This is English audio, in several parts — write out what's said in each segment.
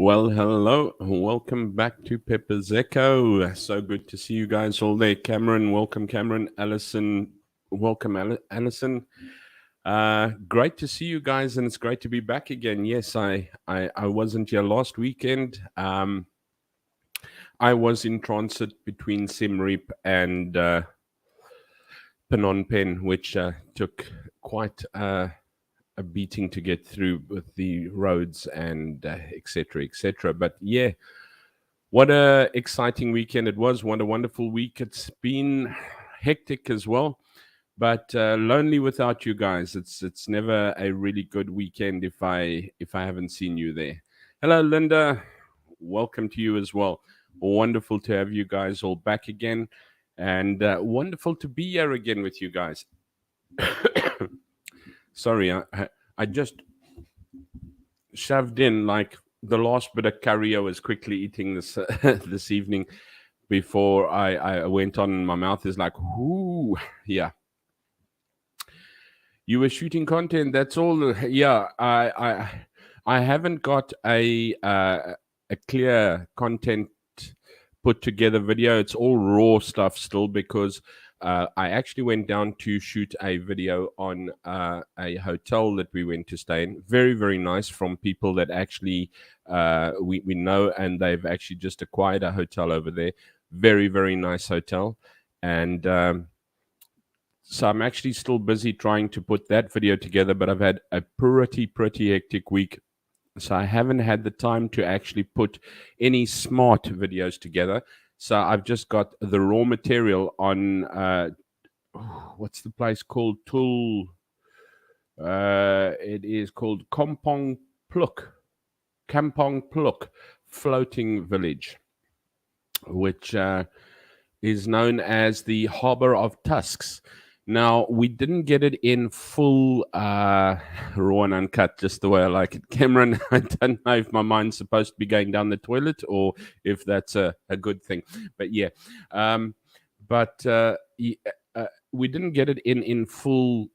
Well, hello. Welcome back to Pepper's Echo. So good to see you guys all there. Cameron, welcome, Cameron. Allison, welcome, Allison. Great to see you guys, and it's great to be back again. Yes, I wasn't here last weekend. I was in transit between Siem Riep and Phnom Penh, which took quite a beating to get through with the roads and etc. etc. But yeah, what a exciting weekend it was. What a wonderful week. It's been hectic as well, but lonely without you guys. It's never a really good weekend if I haven't seen you there. Hello, Linda. Welcome to you as well. Wonderful to have you guys all back again, and wonderful to be here again with you guys. Sorry, I just shoved in like the last bit of curry I was quickly eating this this evening before I went on. My mouth is like, whoo, yeah. You were shooting content. That's all. Yeah, I haven't got a clear content put together video. It's all raw stuff still because I actually went down to shoot a video on a hotel that we went to stay in. Very, very nice, from people that actually we know, and they've actually just acquired a hotel over there. Very, very nice hotel. And so I'm actually still busy trying to put that video together, but I've had a pretty hectic week. So I haven't had the time to actually put any smart videos together. So I've just got the raw material on, what's the place called? It is called Kampong Plouk Floating Village, which is known as the Harbor of Tusks. Now, we didn't get it in full raw and uncut, just the way I like it. Cameron, I don't know if my mind's supposed to be going down the toilet or if that's a good thing. But yeah, we didn't get it in full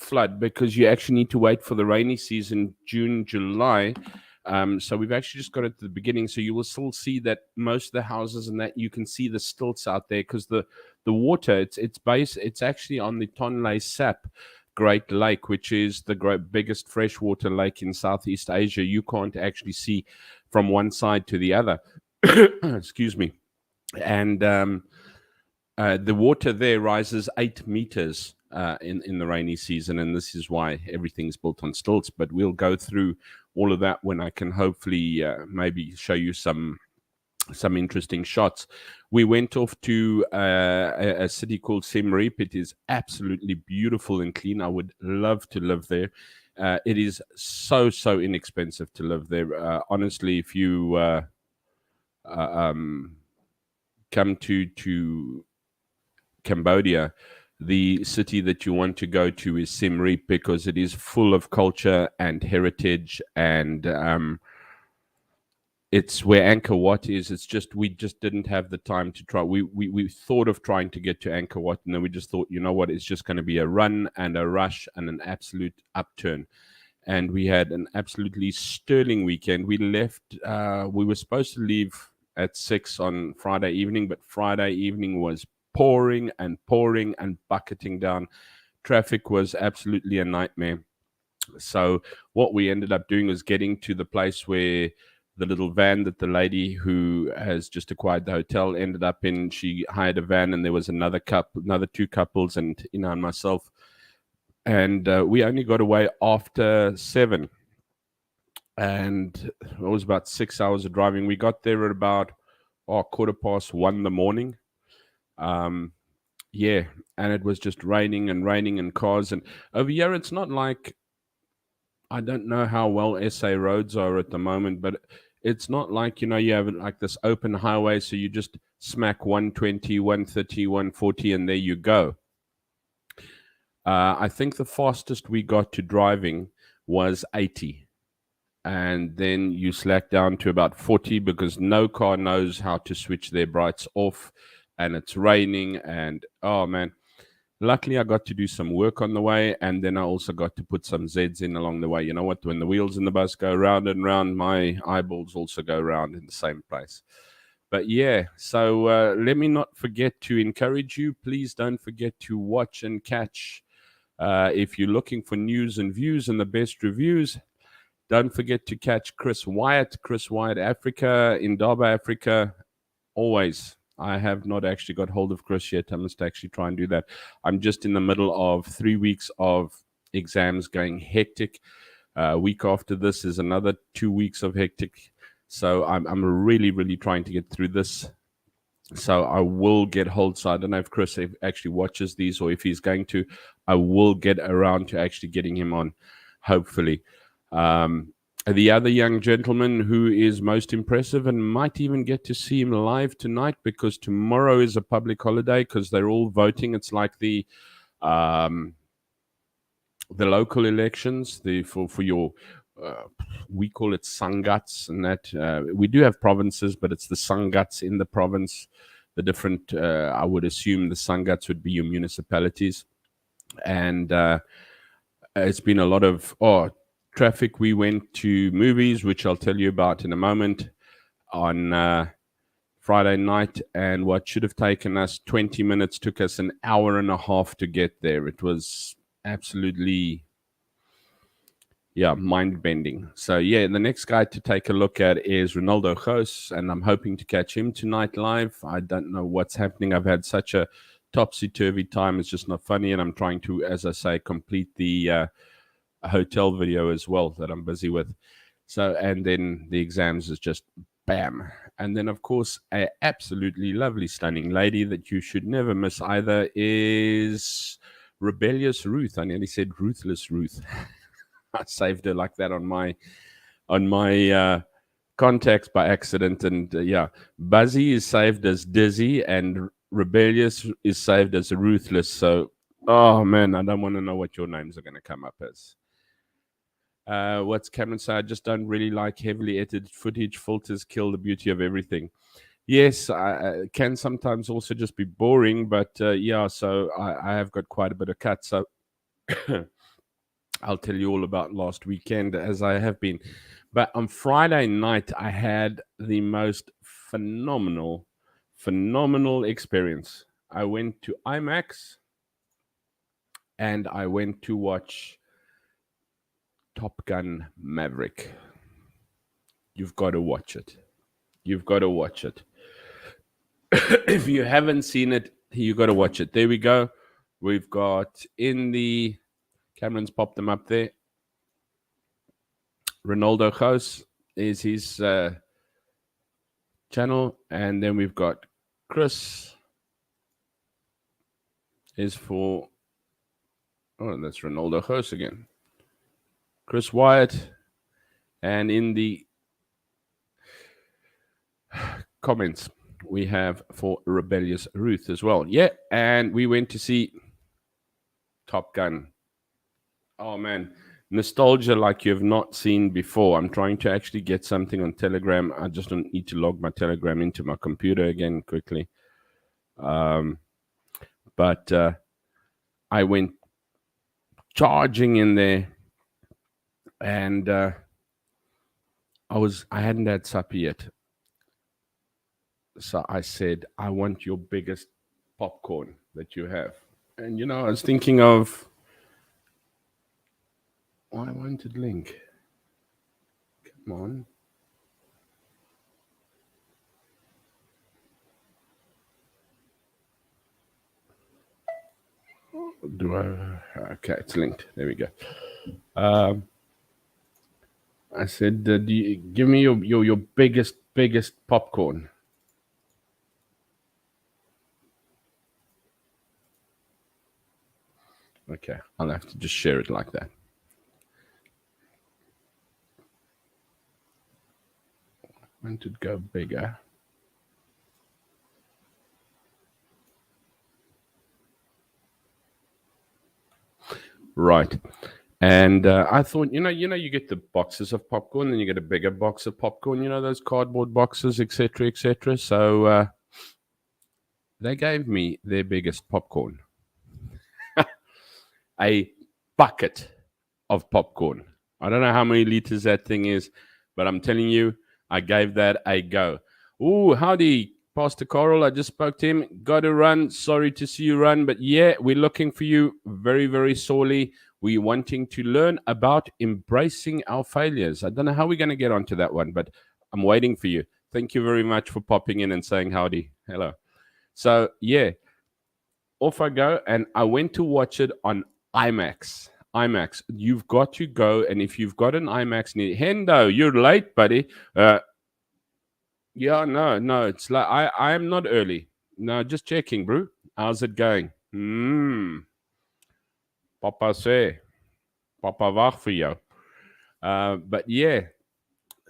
flood because you actually need to wait for the rainy season, June, July. So we've actually just got it at the beginning. So you will still see that most of the houses and that you can see the stilts out there because the water, it's actually on the Tonle Sap Great Lake, which is the biggest freshwater lake in Southeast Asia. You can't actually see from one side to the other. Excuse me. And the water there rises 8 meters in the rainy season, and this is why everything's built on stilts. But we'll go through all of that when I can hopefully maybe show you some interesting shots. We went off to a city called Siem Riep. It is absolutely beautiful and clean. I would love to live there. It is so inexpensive to live there. Honestly, if you come to Cambodia, the city that you want to go to is Siem Reap because it is full of culture and heritage, and it's where Angkor Wat is. It's just we just didn't have the time to try. We thought of trying to get to Angkor Wat, and then we just thought, you know what, it's just going to be a run and a rush and an absolute upturn. And we had an absolutely sterling weekend. We left. We were supposed to leave at 6 on Friday evening, but Friday evening was pouring and bucketing down. Traffic was absolutely a nightmare. So what we ended up doing was getting to the place where the little van that the lady who has just acquired the hotel ended up in. She hired a van, and there was another 2 couples, and and myself, and we only got away after 7, and it was about 6 hours of driving. We got there at about 1:15 in the morning. Yeah, and it was just raining and cars. And over here, it's not like, I don't know how well SA roads are at the moment, but it's not like, you have like this open highway, so you just smack 120, 130, 140, and there you go. I think the fastest we got to driving was 80. And then you slack down to about 40 because no car knows how to switch their brights off, and it's raining, and oh man. Luckily, I got to do some work on the way, and then I also got to put some Zs in along the way. You know what? When the wheels in the bus go round and round, my eyeballs also go round in the same place. But yeah, so let me not forget to encourage you. Please don't forget to watch and catch. If you're looking for news and views and the best reviews, don't forget to catch Chris Wyatt Africa, Indaba Africa. Always. I have not actually got hold of Chris yet. I must actually try and do that. I'm just in the middle of 3 weeks of exams going hectic. Week after this is another 2 weeks of hectic. So I'm really, really trying to get through this. So I will get hold. So I don't know if Chris actually watches these or if he's going to. I will get around to actually getting him on, hopefully. The other young gentleman who is most impressive and might even get to see him live tonight because tomorrow is a public holiday because they're all voting. It's like the local elections, for your we call it sangats, and that we do have provinces, but it's the sangats in the province. The different, I would assume, the sangats would be your municipalities, and it's been a lot of traffic. We went to movies, which I'll tell you about in a moment, on Friday night, and what should have taken us 20 minutes took us an hour and a half to get there. It was absolutely, mind-bending. So, the next guy to take a look at is Ronaldo Gous, and I'm hoping to catch him tonight live. I don't know what's happening. I've had such a topsy-turvy time. It's just not funny, and I'm trying to, as I say, complete the hotel video as well that I'm busy with. So, and then the exams is just bam. And then, of course, a absolutely lovely, stunning lady that you should never miss either is Rebellious Ruth. I nearly said Ruthless Ruth. I saved her like that on my contacts by accident. And Buzzy is saved as Dizzy and Rebellious is saved as Ruthless. So, oh man, I don't want to know what your names are going to come up as. What's Cameron say? I just don't really like heavily edited footage. Filters kill the beauty of everything. Yes, I can sometimes also just be boring, but so I have got quite a bit of cut. So I'll tell you all about last weekend as I have been. But on Friday night, I had the most phenomenal experience. I went to IMAX and I went to watch Top Gun Maverick. You've got to watch it. If you haven't seen it, you got to watch it. There we go. We've got in the Cameron's popped them up there. Ronaldo Gous is his channel, and then we've got Chris is for that's Ronaldo Gous again. Chris Wyatt, and in the comments we have for Rebellious Ruth as well. Yeah, and we went to see Top Gun. Oh man, nostalgia like you have not seen before. I'm trying to actually get something on Telegram. I just don't need to log my Telegram into my computer again quickly. But I went charging in there, and I hadn't had supper yet. So I said, I want your biggest popcorn that you have. And, I was thinking of, I wanted link. Come on. Okay, it's linked. There we go. I said, give me your biggest popcorn. Okay, I'll have to just share it like that. I want to go bigger. Right. And I thought, you get the boxes of popcorn, then you get a bigger box of popcorn, those cardboard boxes, etc., etc. So they gave me their biggest popcorn. a bucket of popcorn. I don't know how many liters that thing is, but I'm telling you, I gave that a go. Ooh, howdy, Pastor Coral. I just spoke to him. Got to run. Sorry to see you run, but yeah, we're looking for you very, very sorely. We're wanting to learn about embracing our failures. I don't know how we're going to get onto that one, but I'm waiting for you. Thank you very much for popping in and saying howdy. Hello. So, yeah, off I go, and I went to watch it on IMAX. IMAX. You've got to go, and if you've got an IMAX near Hendo, you're late, buddy. Yeah, no, it's like I am not early. No, just checking, bro. How's it going? Papa say, Papa wag vir jou. But yeah,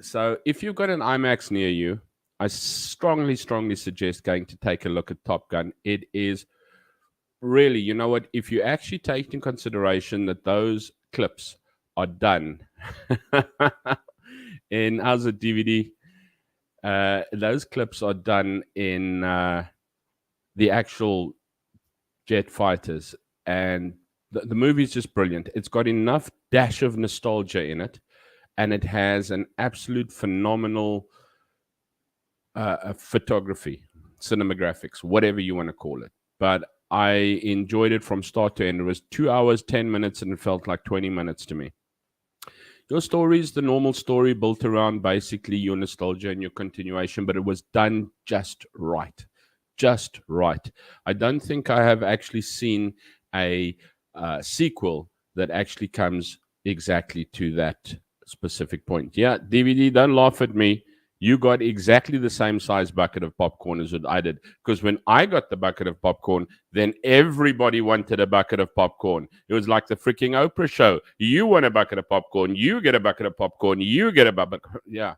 so if you've got an IMAX near you, I strongly suggest going to take a look at Top Gun. It is really, you know what? If you actually take in consideration that those clips are done in as a DVD, those clips are done in the actual jet fighters, and the movie is just brilliant. It's got enough dash of nostalgia in it, and it has an absolute phenomenal photography, cinematographics, whatever you want to call it. But I enjoyed it from start to end. It was 2 hours, 10 minutes, and it felt like 20 minutes to me. Your story is the normal story built around basically your nostalgia and your continuation, but it was done just right. Just right. I don't think I have actually seen a sequel that actually comes exactly to that specific point. Yeah, DVD, don't laugh at me. You got exactly the same size bucket of popcorn as what I did. Because when I got the bucket of popcorn, then everybody wanted a bucket of popcorn. It was like the freaking Oprah show. You want a bucket of popcorn, you get a bucket of popcorn, you get a bucket. Yeah.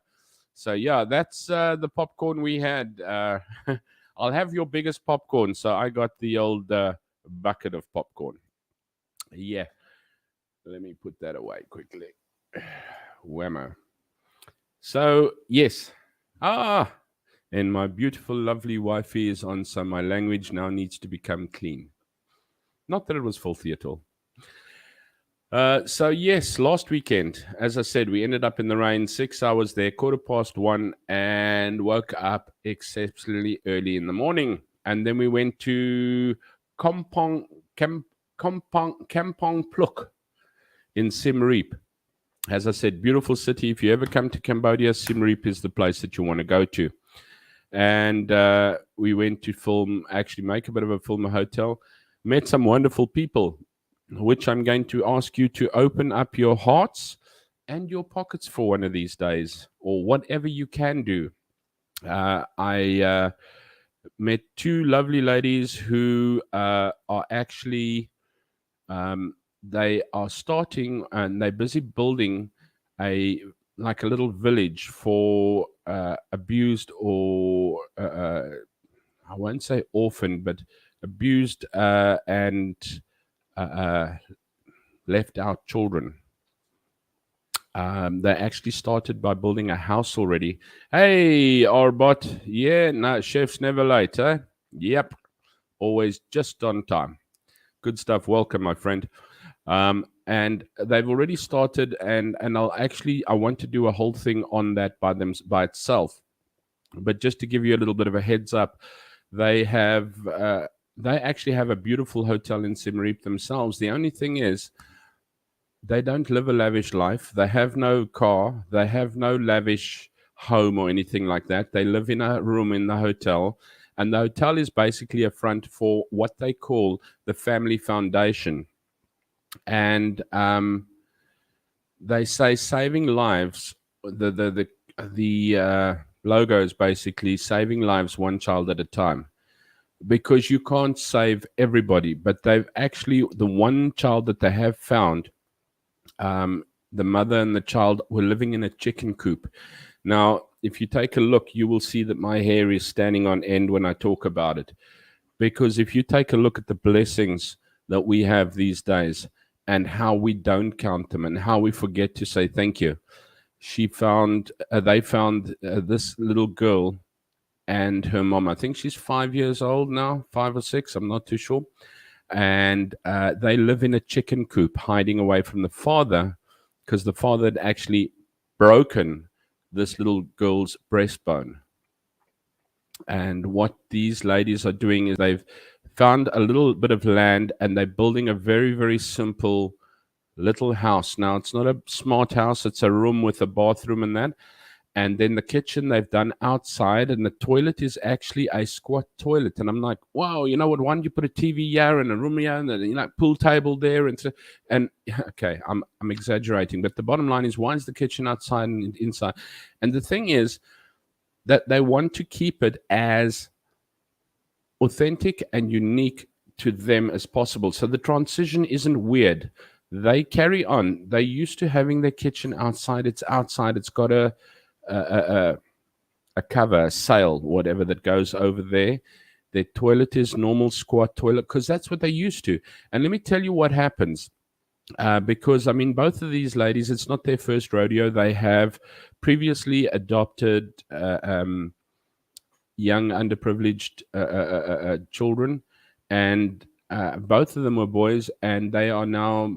So, yeah, that's the popcorn we had. I'll have your biggest popcorn. So I got the old bucket of popcorn. Yeah. Let me put that away quickly. Whammo. So, yes. And my beautiful, lovely wifey is on, so my language now needs to become clean. Not that it was filthy at all. So, yes, last weekend, as I said, we ended up in the rain, 6 hours there, 1:15, and woke up exceptionally early in the morning. And then we went to Kampong Plouk in Siem Riep. As I said, beautiful city. If you ever come to Cambodia, Siem Riep is the place that you want to go to. And we went to film, actually make a bit of a film, a hotel, met some wonderful people, which I'm going to ask you to open up your hearts and your pockets for one of these days, or whatever you can do. I met two lovely ladies who are actually... they are starting and they're busy building a little village for abused or I won't say orphan, but abused and left out children. They actually started by building a house already. Hey, Arbot. Yeah, no, chef's never late, eh? Yep. Always just on time. Good stuff. Welcome, my friend. And they've already started, and I want to do a whole thing on that by itself. But just to give you a little bit of a heads up, they actually have a beautiful hotel in Siem Riep themselves. The only thing is, they don't live a lavish life. They have no car. They have no lavish home or anything like that. They live in a room in the hotel. And the hotel is basically a front for what they call the family foundation. And they say saving lives, the logo is basically saving lives one child at a time. Because you can't save everybody. But they've actually, the one child that they have found, the mother and the child were living in a chicken coop. Now, if you take a look, you will see that my hair is standing on end when I talk about it. Because if you take a look at the blessings that we have these days and how we don't count them and how we forget to say thank you. They found this little girl and her mom. I think she's 5 years old now, 5 or 6. I'm not too sure. and they live in a chicken coop, hiding away from the father, because the father had actually broken this little girl's breastbone. And what these ladies are doing is they've found a little bit of land and they're building a very, very simple little house. Now, it's not a smart house, it's a room with a bathroom and that. And then the kitchen they've done outside, and the toilet is actually a squat toilet. And I'm like, wow, you know what? Why don't you put a TV here and a room here and a pool table there? And okay, I'm exaggerating, but the bottom line is, why is the kitchen outside and inside? And the thing is that they want to keep it as authentic and unique to them as possible. So the transition isn't weird. They carry on. They used to having their kitchen outside. It's outside. It's got a cover, a sail, whatever that goes over there. Their toilet is normal squat toilet because that's what they used to. And let me tell you what happens. Because, I mean, both of these ladies, it's not their first rodeo. They have previously adopted young underprivileged children, and both of them were boys, and they are now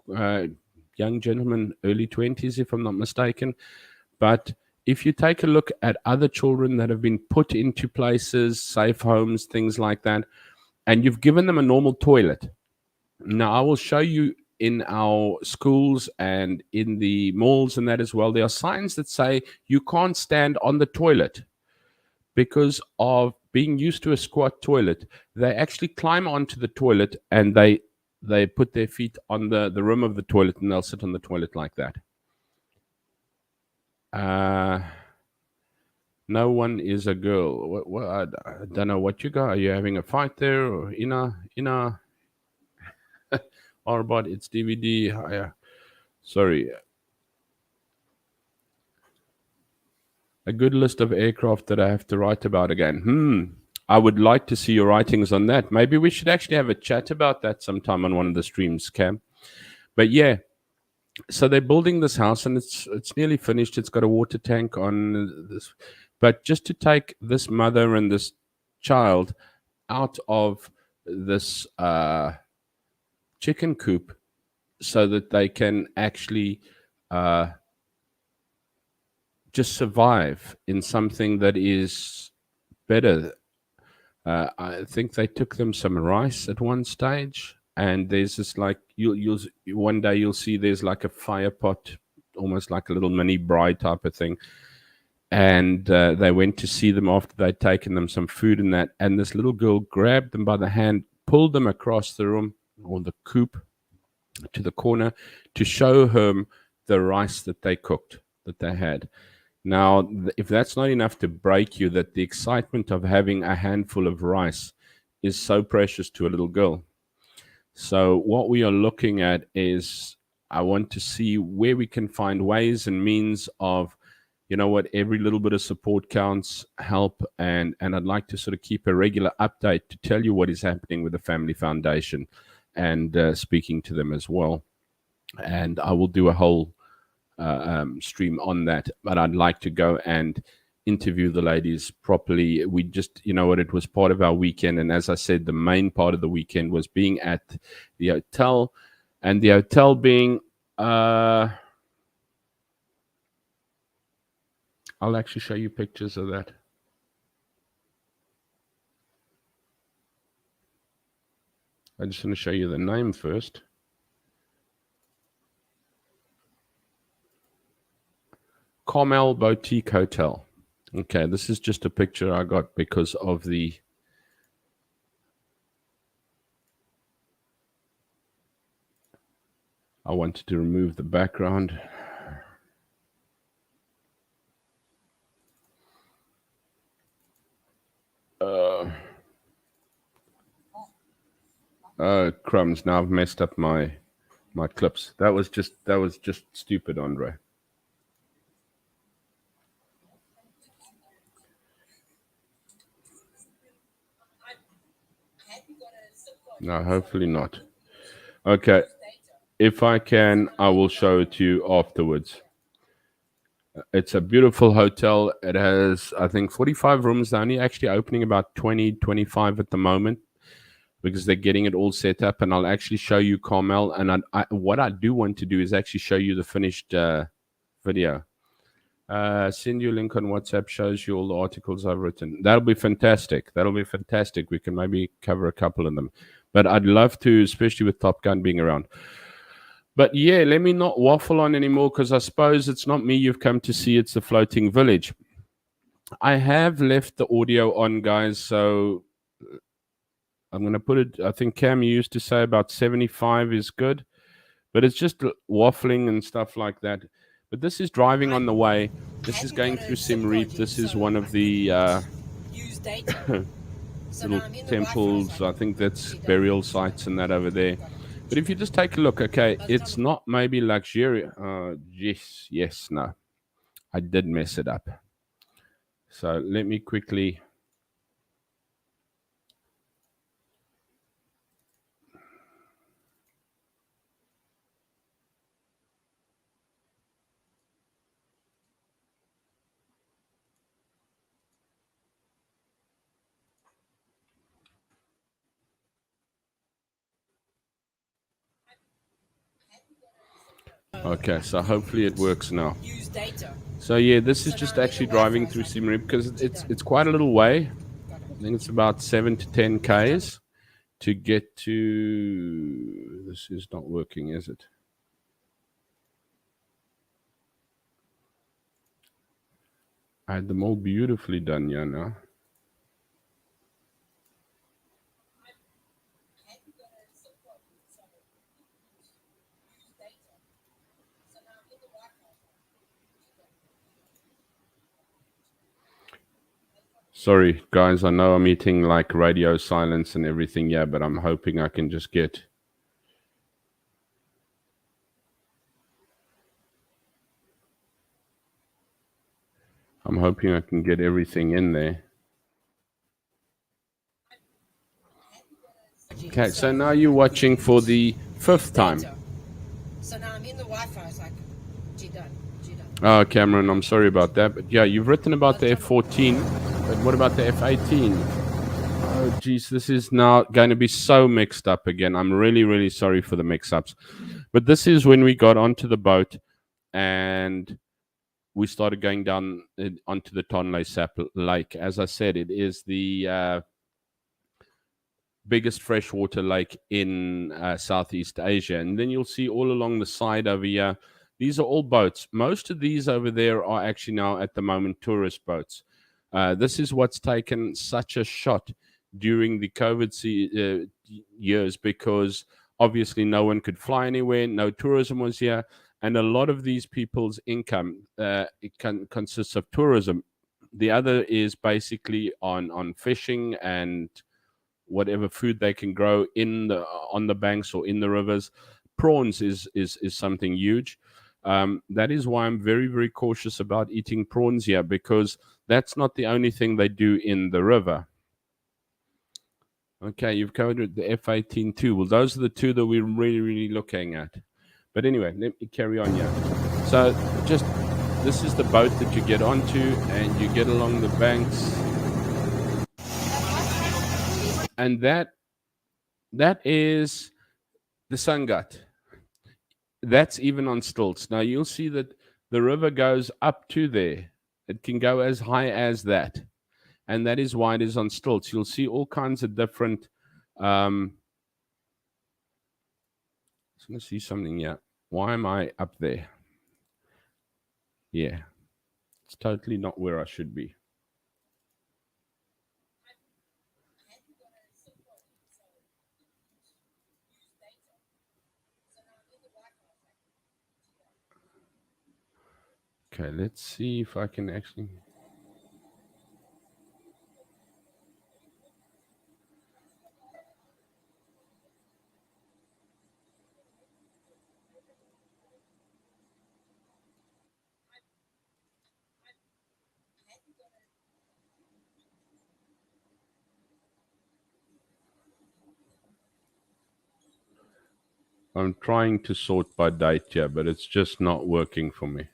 young gentlemen, early 20s, if I'm not mistaken. But if you take a look at other children that have been put into places, safe homes, things like that, and you've given them a normal toilet. Now, I will show you in our schools and in the malls and that as well, there are signs that say you can't stand on the toilet because of being used to a squat toilet. They actually climb onto the toilet and they put their feet on the rim of the toilet and they'll sit on the toilet like that. No one is a girl. I don't know what you got. Are you having a fight there? Or Ina? Arbot, it's DVD. Sorry. A good list of aircraft that I have to write about again. I would like to see your writings on that. Maybe we should actually have a chat about that sometime on one of the streams, Cam. But yeah, so they're building this house and it's nearly finished. It's got a water tank on this. But just to take this mother and this child out of this chicken coop so that they can actually just survive in something that is better. I think they took them some rice at one stage, and there's this like you'll one day you'll see there's like a fire pot, almost like a little mini braai type of thing. And they went to see them after they'd taken them some food and that. And this little girl grabbed them by the hand, pulled them across the room or the coop to the corner to show her the rice that they cooked, that they had. Now, if that's not enough to break you, that the excitement of having a handful of rice is so precious to a little girl. So what we are looking at is, I want to see where we can find ways and means of, you know what, every little bit of support counts, help, and I'd like to sort of keep a regular update to tell you what is happening with the Family Foundation and speaking to them as well. And I will do a whole stream on that, but I'd like to go and interview the ladies properly. We just, you know what, it was part of our weekend, and as I said, the main part of the weekend was being at the hotel, and the hotel being I'll actually show you pictures of that. I just want to show you the name first. Carmel Boutique Hotel. Okay, this is just a picture I got because of the I wanted to remove the background. Crumbs. Now I've messed up my clips. That was just stupid, Andre. No, hopefully not. Okay. If I can, I will show it to you afterwards. It's a beautiful hotel. It has, I think, 45 rooms. They're only actually opening about 20, 25 at the moment. because they're getting it all set up. And I'll actually show you Carmel. And what I do want to do is actually show you the finished video. Send you a link on WhatsApp, shows you all the articles I've written. That'll be fantastic. We can maybe cover a couple of them. But I'd love to, especially with Top Gun being around. But yeah, let me not waffle on anymore, because I suppose it's not me you've come to see, it's the floating village. I have left the audio on, guys, so I'm going to put it, I think Cam used to say about 75 is good, but it's just waffling and stuff like that. But this is driving on the way. This is going through Siem Riep. This is one of the little temples. I think that's burial sites and that over there. But if you just take a look, okay, it's not maybe luxurious. Yes, no. I did mess it up. So let me quickly... Okay, so hopefully it works now. So yeah, this is just actually driving through Siem Riep, because it's quite a little way. I think it's about 7 to 10 Ks to get to... This is not working, is it? I had them all beautifully done, yeah, now. Sorry, guys, I know I'm eating like radio silence and everything, yeah, but I'm hoping I can just get... I'm hoping I can get everything in there. Okay, so now you're watching for the 5th time. So now I'm in the Wi-Fi. It's like, G-done. Oh, Cameron, I'm sorry about that. But yeah, you've written about the F-14, but what about the F-18? Oh, geez, this is now going to be so mixed up again. I'm really, really sorry for the mix-ups. But this is when we got onto the boat and we started going down onto the Tonle Sap Lake. As I said, it is the biggest freshwater lake in Southeast Asia. And then you'll see all along the side over here, these are all boats. Most of these over there are actually now at the moment tourist boats. This is what's taken such a shot during the COVID years, because obviously no one could fly anywhere, no tourism was here, and a lot of these people's income consists of tourism. The other is basically on fishing and whatever food they can grow on the banks or in the rivers. Prawns is something huge. That is why I'm very, very cautious about eating prawns here, because that's not the only thing they do in the river. Okay, you've covered the F-18 too. Well, those are the two that we're really, really looking at. But anyway, let me carry on here. So just, this is the boat that you get onto, and you get along the banks. And that is the Sangat. That's even on stilts. Now you'll see that the river goes up to there. It can go as high as that. And that is why it is on stilts. You'll see all kinds of different... I'm going to see something here. Why am I up there? Yeah. It's totally not where I should be. Okay, let's see if I can actually... I'm trying to sort by date here, but it's just not working for me.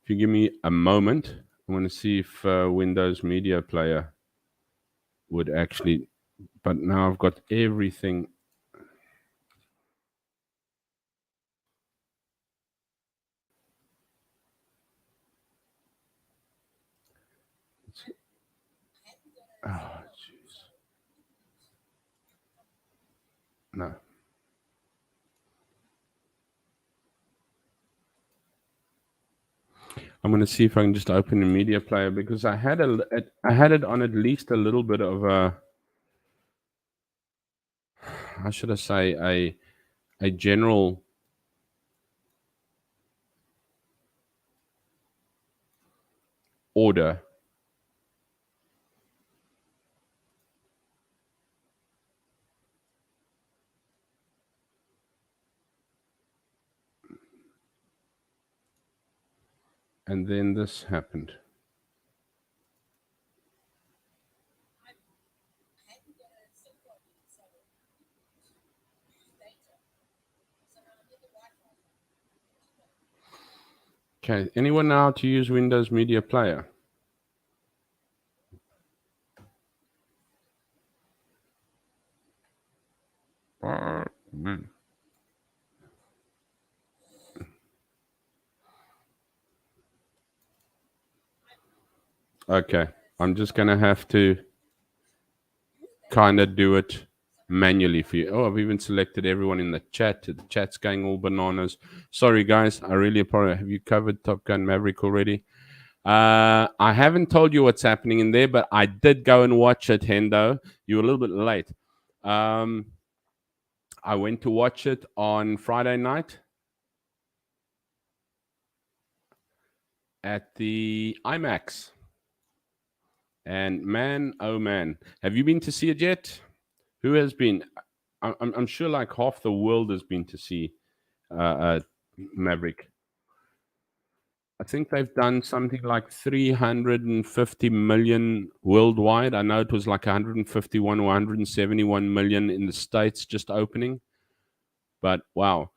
If you give me a moment, I want to see if Windows Media Player would actually, but now I've got everything. Oh, jeez. No. I'm going to see if I can just open a media player because I had I had it on at least a little bit of a, how should I say, a general order. And then this happened. Okay, anyone know how to use Windows Media Player? Okay, I'm just going to have to kind of do it manually for you. Oh, I've even selected everyone in the chat. The chat's going all bananas. Sorry, guys. I really apologize. Have you covered Top Gun Maverick already? I haven't told you what's happening in there, but I did go and watch it, Hendo. You were a little bit late. I went to watch it on Friday night at the IMAX. And man, oh man, have you been to see it yet? Who has been? I'm sure like half the world has been to see Maverick. I think they've done something like 350 million worldwide. I know it was like 151 or 171 million in the States just opening. But wow,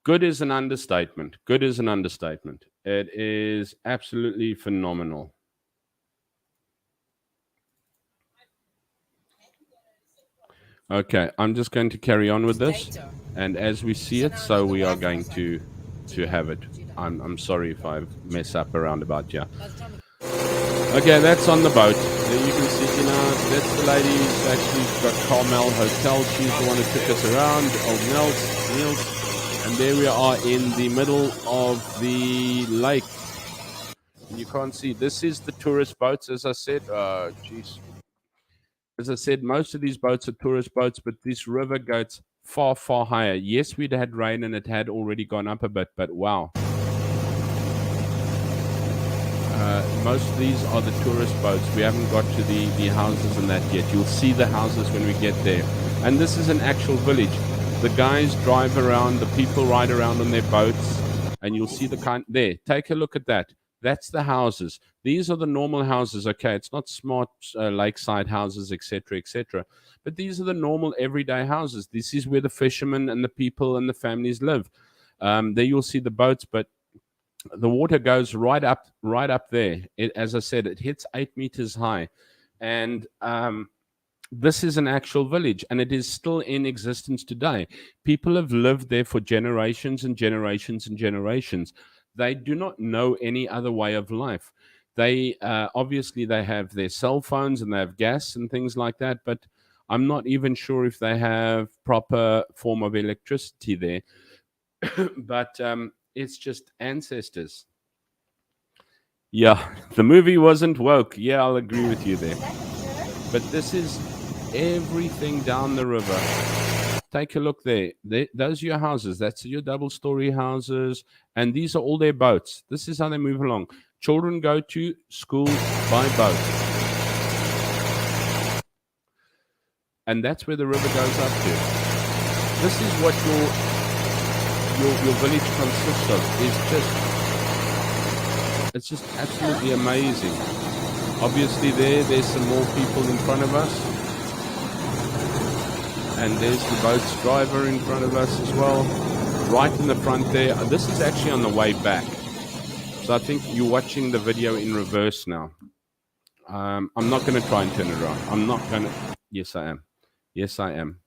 good is an understatement. Good is an understatement. It is absolutely phenomenal. Okay, I'm just going to carry on with this, and as we see it, so we are going to have it. I'm sorry if I mess up around about here. Okay, that's on the boat. There you can see, that's the lady who's actually got Carmel Hotel. She's the one who took us around. Old Niels. And there we are in the middle of the lake. And you can't see. This is the tourist boats, as I said. Jeez. As I said, most of these boats are tourist boats, but this river goes far, far higher. Yes, we'd had rain and it had already gone up a bit, but wow. Most of these are the tourist boats. We haven't got to the houses and that yet. You'll see the houses when we get there. And this is an actual village. The guys drive around, the people ride around on their boats, and you'll see the kind there. Take a look at that. That's the houses. These are the normal houses. Okay, it's not smart lakeside houses, etc., etc. But these are the normal everyday houses. This is where the fishermen and the people and the families live. There you'll see the boats, but the water goes right up there. As I said, it hits 8 meters high, and this is an actual village, and it is still in existence today. People have lived there for generations and generations and generations. They do not know any other way of life. They obviously they have their cell phones and they have gas and things like that, but I'm not even sure if they have proper form of electricity there. But it's just ancestors. Yeah, the movie wasn't woke. Yeah, I'll agree with you there. But this is everything down the river. Take a look there. Those are your houses. That's your double-story houses. And these are all their boats. This is how they move along. Children go to school by boat. And that's where the river goes up to. This is what your village consists of. It's just absolutely amazing. Obviously there's some more people in front of us. And there's the boat's driver in front of us as well. Right in the front there. This is actually on the way back. So I think you're watching the video in reverse now. I'm not going to try and turn it around. I'm not going to. Yes, I am. Yes, I am.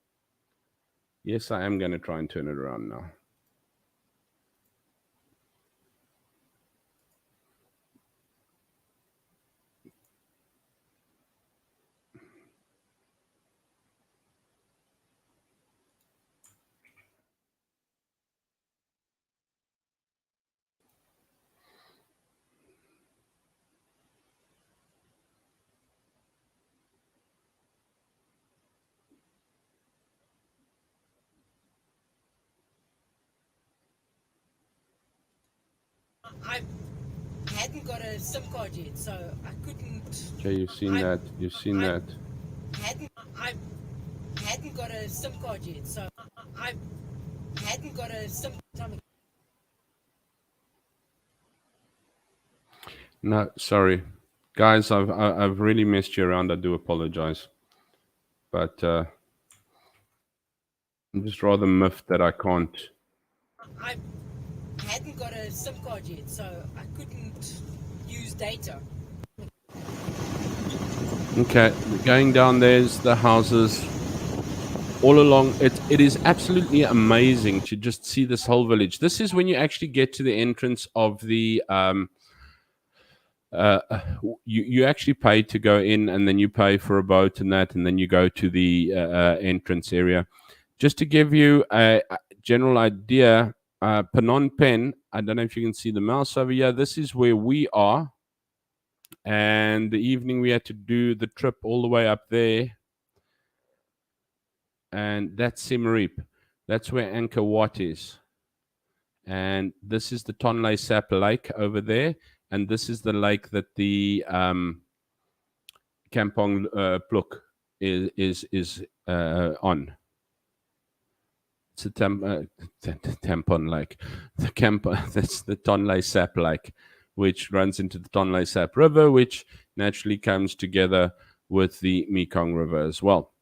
Yes, I am going to try and turn it around now. I hadn't got a SIM card yet, so I couldn't. Okay, you've seen that. You've seen that. I hadn't got a SIM card yet, so I hadn't got a SIM card. No, sorry, guys. I've really messed you around. I do apologize, but I'm just rather miffed that I can't. I hadn't got a SIM card yet, so I couldn't use data. Okay, going down there's the houses all along. It is absolutely amazing to just see this whole village. This is when you actually get to the entrance of the you actually pay to go in, and then you pay for a boat and that, and then you go to the entrance area. Just to give you a general idea, Phnom Penh, I don't know if you can see the mouse over here. This is where we are. And the evening we had to do the trip all the way up there. And that's Siem Riep. That's where Angkor Wat is. And this is the Tonle Sap Lake over there. And this is the lake that the Kampong Plouk is on. It's a tampon lake. That's the Tonle Sap Lake, which runs into the Tonle Sap River, which naturally comes together with the Mekong River as well.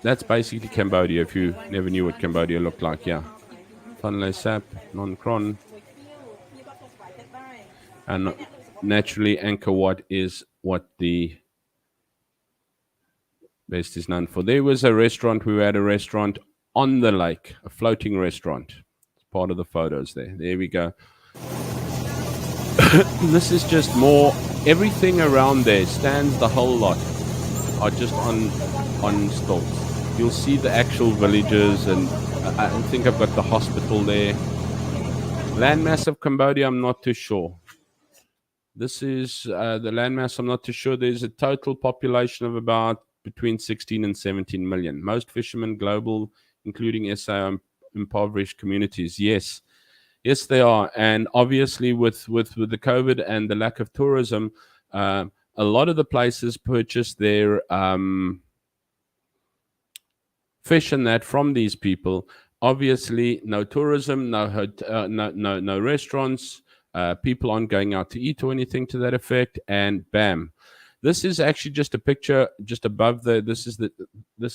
That's basically Cambodia, if you never knew what Cambodia looked like, yeah. Tonle Sap, Non Kron. And naturally, Angkor Wat is what the best is known for. There was a restaurant. We had a restaurant on the lake, a floating restaurant. It's part of the photos there. There we go. This is just more. Everything around there stands, the whole lot are just on stilts. You'll see the actual villages, and I think I've got the hospital there. Landmass of Cambodia, I'm not too sure. This is the landmass. I'm not too sure. There's a total population of about between 16 and 17 million. Most fishermen global, including SA impoverished communities. Yes, they are. And obviously, with the COVID and the lack of tourism, a lot of the places purchase their fish and that from these people. Obviously, no tourism, no restaurants. People aren't going out to eat or anything to that effect, and bam. This is actually just a picture just above the. This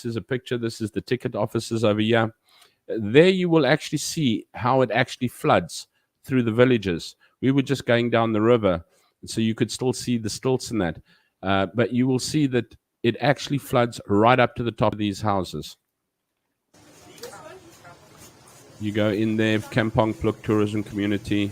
is a picture. This is the ticket offices over here. There you will actually see how it actually floods through the villages. We were just going down the river, so you could still see the stilts in that. But you will see that it actually floods right up to the top of these houses. You go in there, Kampong Plouk tourism community.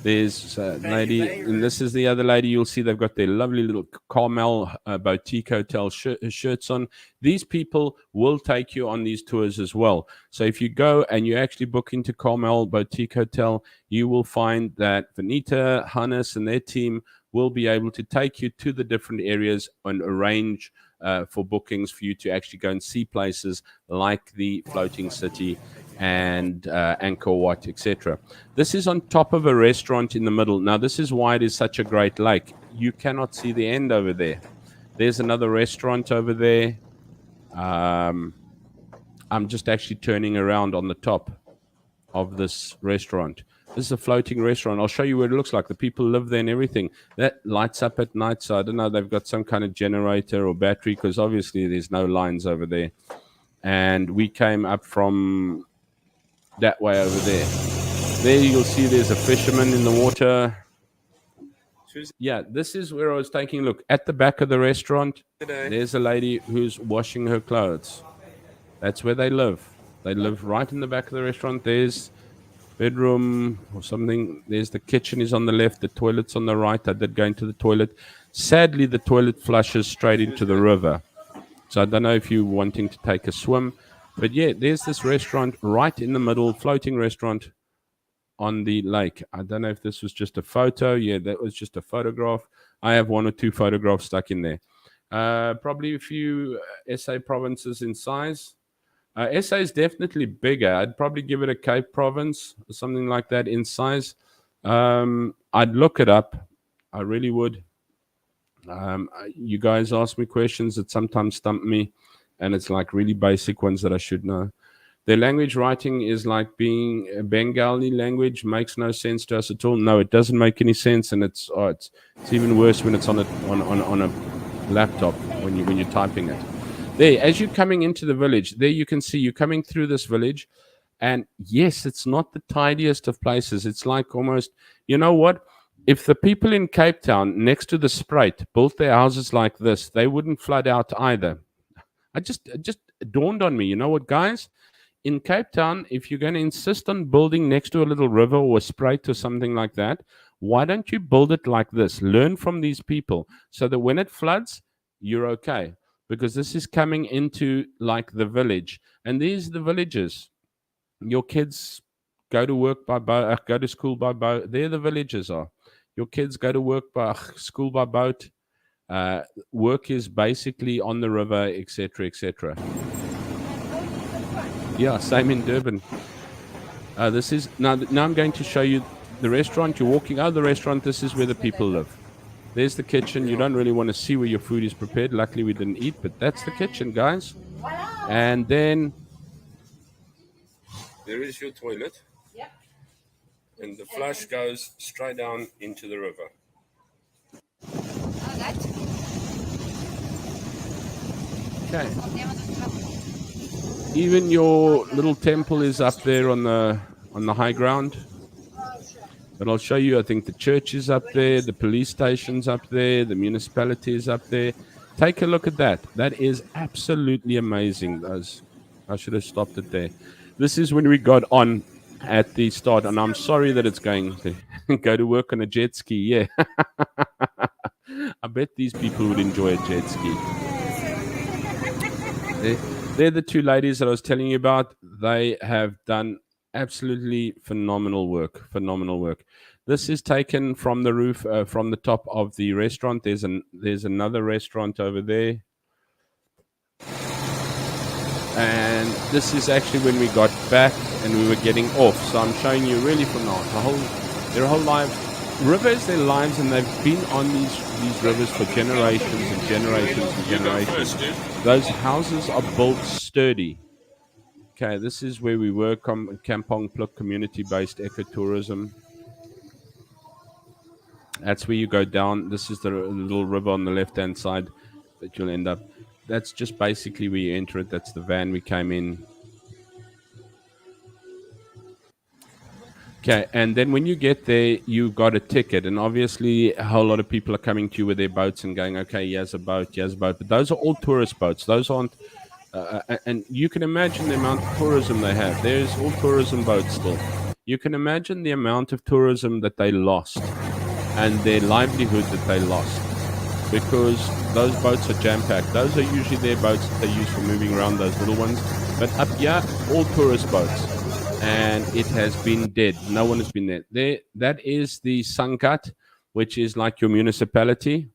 There's a lady, and this is the other lady. You'll see they've got their lovely little Carmel boutique hotel shirts on. These people will take you on these tours as well. So if you go and you actually book into Carmel boutique hotel, you will find that Vanita, Hannes, and their team will be able to take you to the different areas and arrange for bookings for you to actually go and see places like the floating city and Angkor Wat, etc. This is on top of a restaurant in the middle. Now, this is why it is such a great lake. You cannot see the end over there. There's another restaurant over there. I'm just actually turning around on the top of this restaurant. This is a floating restaurant. I'll show you what it looks like. The people live there and everything. That lights up at night, so I don't know. They've got some kind of generator or battery, because obviously there's no lines over there. And we came up from that way over there. There you'll see there's a fisherman in the water. Yeah, this is where I was taking a look. At the back of the restaurant, there's a lady who's washing her clothes. That's where they live. They live right in the back of the restaurant. There's bedroom or something. There's the kitchen is on the left. The toilet's on the right. I did go into the toilet. Sadly, the toilet flushes straight into the river. So I don't know if you're wanting to take a swim. But yeah, there's this restaurant right in the middle, floating restaurant on the lake. I don't know if this was just a photo. Yeah, that was just a photograph. I have one or two photographs stuck in there. Probably a few SA provinces in size. SA is definitely bigger. I'd probably give it a Cape province or something like that in size. I'd look it up. I really would. You guys ask me questions that sometimes stump me, and it's like really basic ones that I should know. Their language writing is like being a Bengali language, makes no sense to us at all. No, it doesn't make any sense, and it's even worse when it's on a laptop when you're typing it. There, as you're coming into the village, there you can see you're coming through this village, and yes, it's not the tidiest of places. It's like almost, you know what? If the people in Cape Town next to the Spruit built their houses like this, they wouldn't flood out either. It just dawned on me. You know what, guys? In Cape Town, if you're going to insist on building next to a little river or a Spruit or something like that, why don't you build it like this? Learn from these people so that when it floods, you're okay. Because this is coming into like the village. And these are the villages. Your kids go to work by boat, go to school by boat. There the villages are. Your kids go to work by school by boat. Work is basically on the river, etc., etc. Yeah, same in Durban. This is now I'm going to show you the restaurant. You're walking out of the restaurant. This is where the people live. There's the kitchen. You don't really want to see where your food is prepared. Luckily, we didn't eat, but that's the kitchen, guys. And then there is your toilet. Yep. And the flush goes straight down into the river. Oh, that's Okay. Even your little temple is up there on the high ground. But I'll show you, I think the church is up there, the police station's up there, the municipality is up there. Take a look at that. That is absolutely amazing. I should have stopped it there. This is when we got on at the start, and I'm sorry that it's going to go to work on a jet ski. Yeah. I bet these people would enjoy a jet ski. They're the two ladies that I was telling you about. They have done absolutely phenomenal work. Phenomenal work. This is taken from the roof, from the top of the restaurant. There's another restaurant over there. And this is actually when we got back and we were getting off. So I'm showing you really from their whole lives. Rivers, their lives, and they've been on these rivers for generations and generations and generations. Those houses are built sturdy. Okay, this is where we work on Kampong Plouk community-based ecotourism. That's where you go down. This is the little river on the left-hand side that you'll end up. That's just basically where you enter it. That's the van we came in. Okay, and then when you get there, you got a ticket, and obviously a whole lot of people are coming to you with their boats and going, okay, here's a boat. But those are all tourist boats. Those aren't, and you can imagine the amount of tourism they have. There's all tourism boats still. You can imagine the amount of tourism that they lost and their livelihood that they lost because those boats are jam-packed. Those are usually their boats that they use for moving around, those little ones. But up here, all tourist boats. And it has been dead. No one has been there. That is the Sankat, which is like your municipality.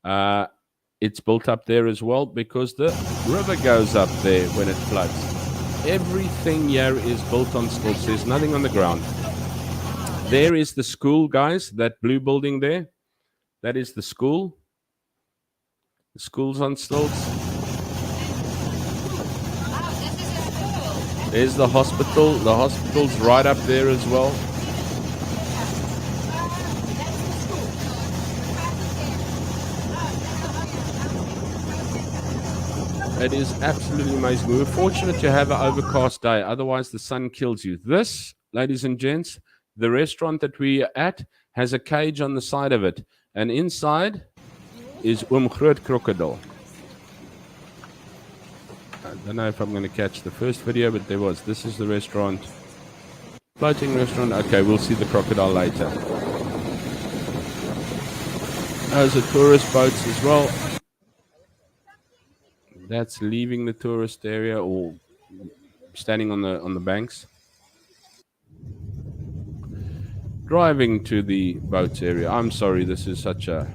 It's built up there as well because the river goes up there when it floods. Everything here is built on stilts. There's nothing on the ground. There is the school, guys. That blue building there. That is the school. The school's on stilts. There's the hospital. The hospital's right up there as well. It is absolutely amazing. We were fortunate to have an overcast day. Otherwise, the sun kills you. This, ladies and gents, the restaurant that we are at has a cage on the side of it. And inside is Groot Crocodile. I don't know if I'm going to catch the first video, but there was. This is the restaurant. Floating restaurant. Okay, we'll see the crocodile later. Those are tourist boats as well. That's leaving the tourist area or standing on the banks. Driving to the boats area. I'm sorry, this is such a...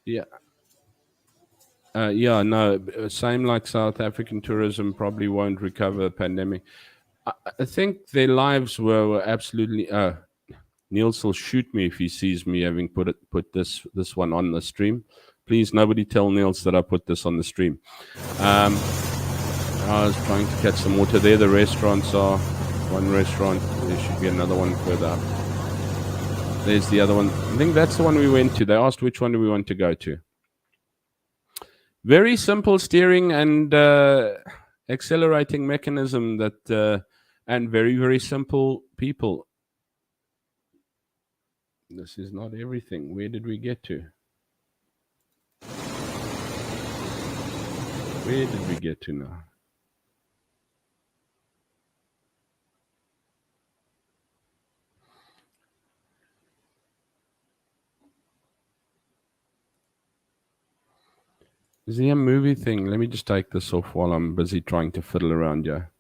Yeah. No, same like South African tourism probably won't recover the pandemic. I think their lives were absolutely... Niels will shoot me if he sees me having put this one on the stream. Please, nobody tell Niels that I put this on the stream. I was trying to catch some water there. The restaurants are... One restaurant. There should be another one further up. There's the other one. I think that's the one we went to. They asked which one do we want to go to. Very simple steering and accelerating mechanism that, and very, very simple people. This is not everything. Where did we get to? Where did we get to now? Is there a movie thing? Let me just take this off while I'm busy trying to fiddle around here.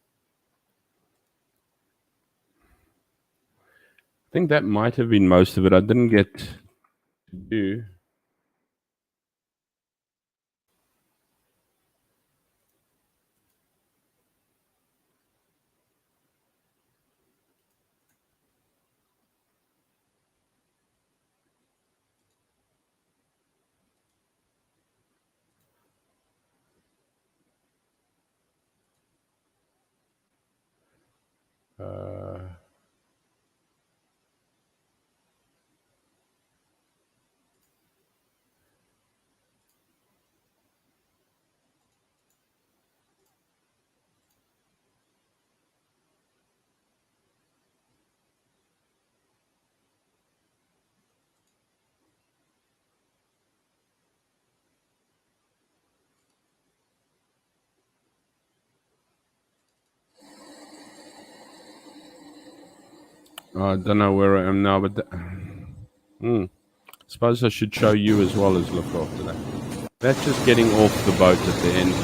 I think that might have been most of it. I didn't get to do. I don't know where I am now, but I suppose I should show you as well as look after that. That's just getting off the boat at the end.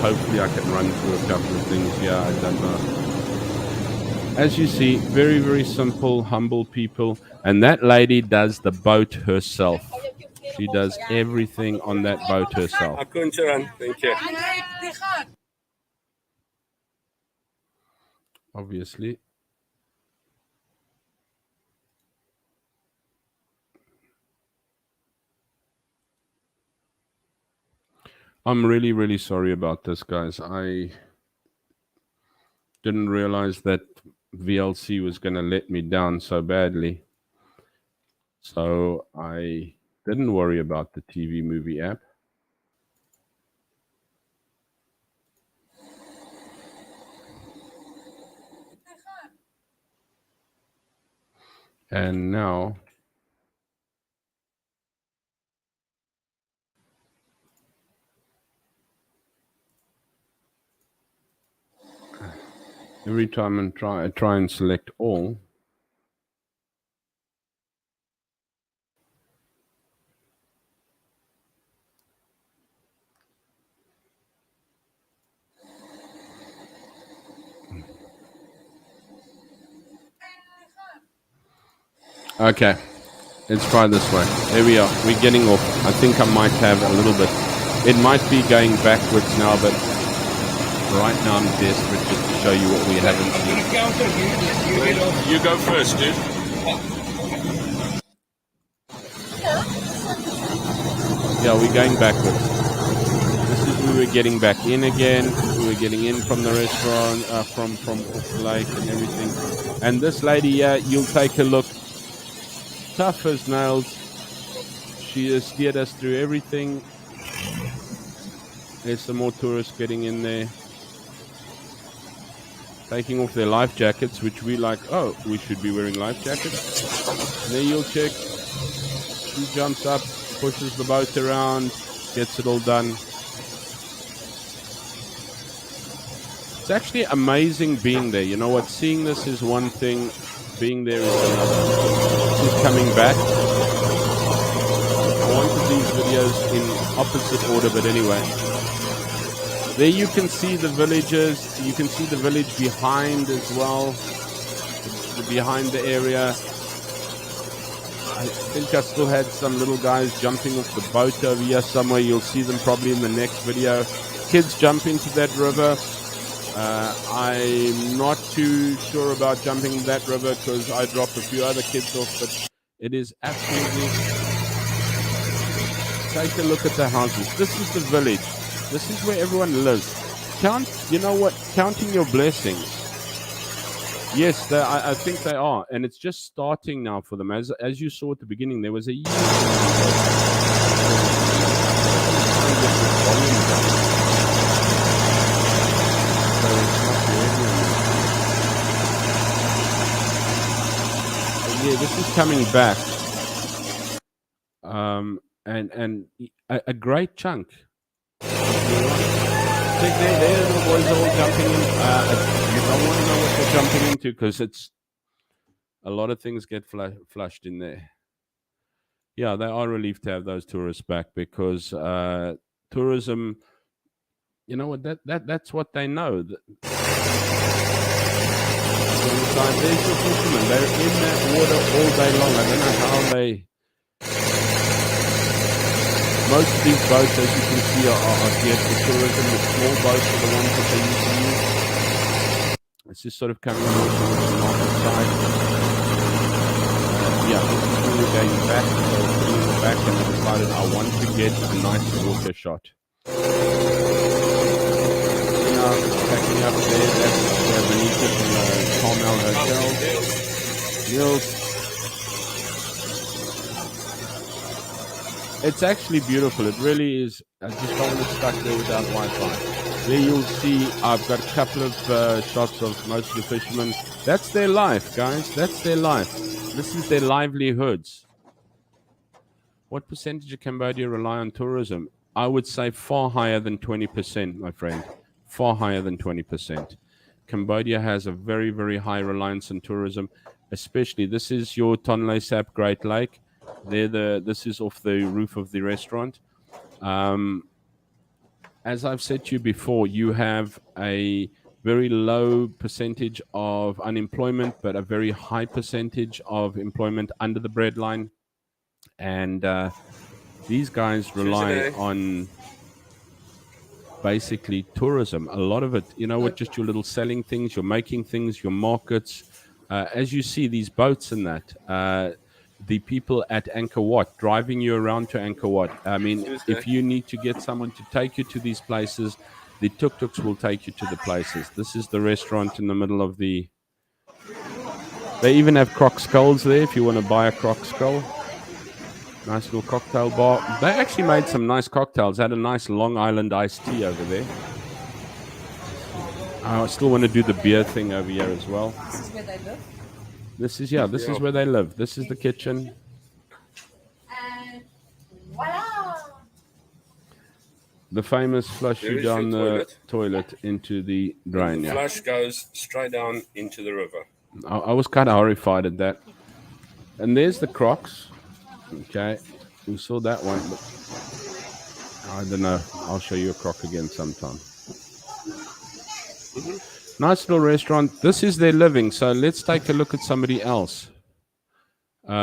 Hopefully I can run through a couple of things. Yeah, I don't know. As you see, very, very simple, humble people. And that lady does the boat herself. She does everything on that boat herself. Thank you. Obviously. I'm really, really sorry about this, guys. I didn't realize that VLC was going to let me down so badly. So I didn't worry about the TV movie app. And now every time I try and select all. Okay, let's try this way. There we are. We're getting off. I think I might have a little bit. It might be going backwards now, but right now I'm desperate just to show you what we haven't seen. You go first, dude. Yeah, we're going backwards. This is we were getting back in again. We were getting in from the restaurant, from off the lake and everything. And this lady here, you'll take a look. Tough as nails. She has steered us through everything. There's some more tourists getting in there, taking off their life jackets, which we like. Oh, we should be wearing life jackets. There you'll check. She jumps up, pushes the boat around, gets it all done. It's actually amazing being there. You know what? Seeing this is one thing. Being there is another. This is coming back. I wanted these videos in opposite order, but anyway. There you can see the villages. You can see the village behind as well. Behind the area. I think I still had some little guys jumping off the boat over here somewhere. You'll see them probably in the next video. Kids jump into that river. I'm not too sure about jumping in that river because I dropped a few other kids off, but it is absolutely... Take a look at the houses. This is the village. This is where everyone lives. You know what? Counting your blessings. Yes, I think they are. And it's just starting now for them. As you saw at the beginning, there was a... Yeah, this is coming back. And a great chunk. Check there, little boys are all jumping in. You don't want to know what they're jumping into because it's a lot of things get flushed in there. Yeah, they are relieved to have those tourists back because tourism, you know what, that's what they know. There's the fishermen. They're in that water all day long. I don't know how they... Most of these boats, as you can see, are geared for tourism. The small boats are the ones that they used to use. It's just sort of coming more towards the market side. Yeah, this is when we're going back. So we were back and I decided I want to get a nice water shot. Packing up there, that's Benita from the Carmel Hotel. Niels. It's actually beautiful. It really is. I just don't want to stuck there without Wi-Fi. There you'll see I've got a couple of shots of most of the fishermen. That's their life, guys. That's their life. This is their livelihoods. What percentage of Cambodia rely on tourism? I would say far higher than 20%, my friend. Far higher than 20%. Cambodia has a very, very high reliance on tourism, especially this is your Tonle Sap Great Lake. This is off the roof of the restaurant. As I've said to you before, you have a very low percentage of unemployment, but a very high percentage of employment under the breadline. And these guys rely on basically tourism. A lot of it, you know what, just your little selling things, you're making things, your markets. As you see, these boats and that, the people at Angkor Wat driving you around to Angkor Wat. I mean, if you need to get someone to take you to these places, the tuk-tuks will take you to the places. This is the restaurant in the middle of the... They even have croc skulls there if you want to buy a croc skull. Nice little cocktail bar. They actually made some nice cocktails. Had a nice Long Island iced tea over there. I still want to do the beer thing over here as well. This is where they live? This is where they live. This is the kitchen. And voila! The famous flush you down the toilet into the drain. The flush goes straight down into the river. I was kind of horrified at that. And there's the crocs. Okay, we saw that one, but I don't know. I'll show you a croc again sometime. Nice little restaurant. This is their living. So let's take a look at somebody else. You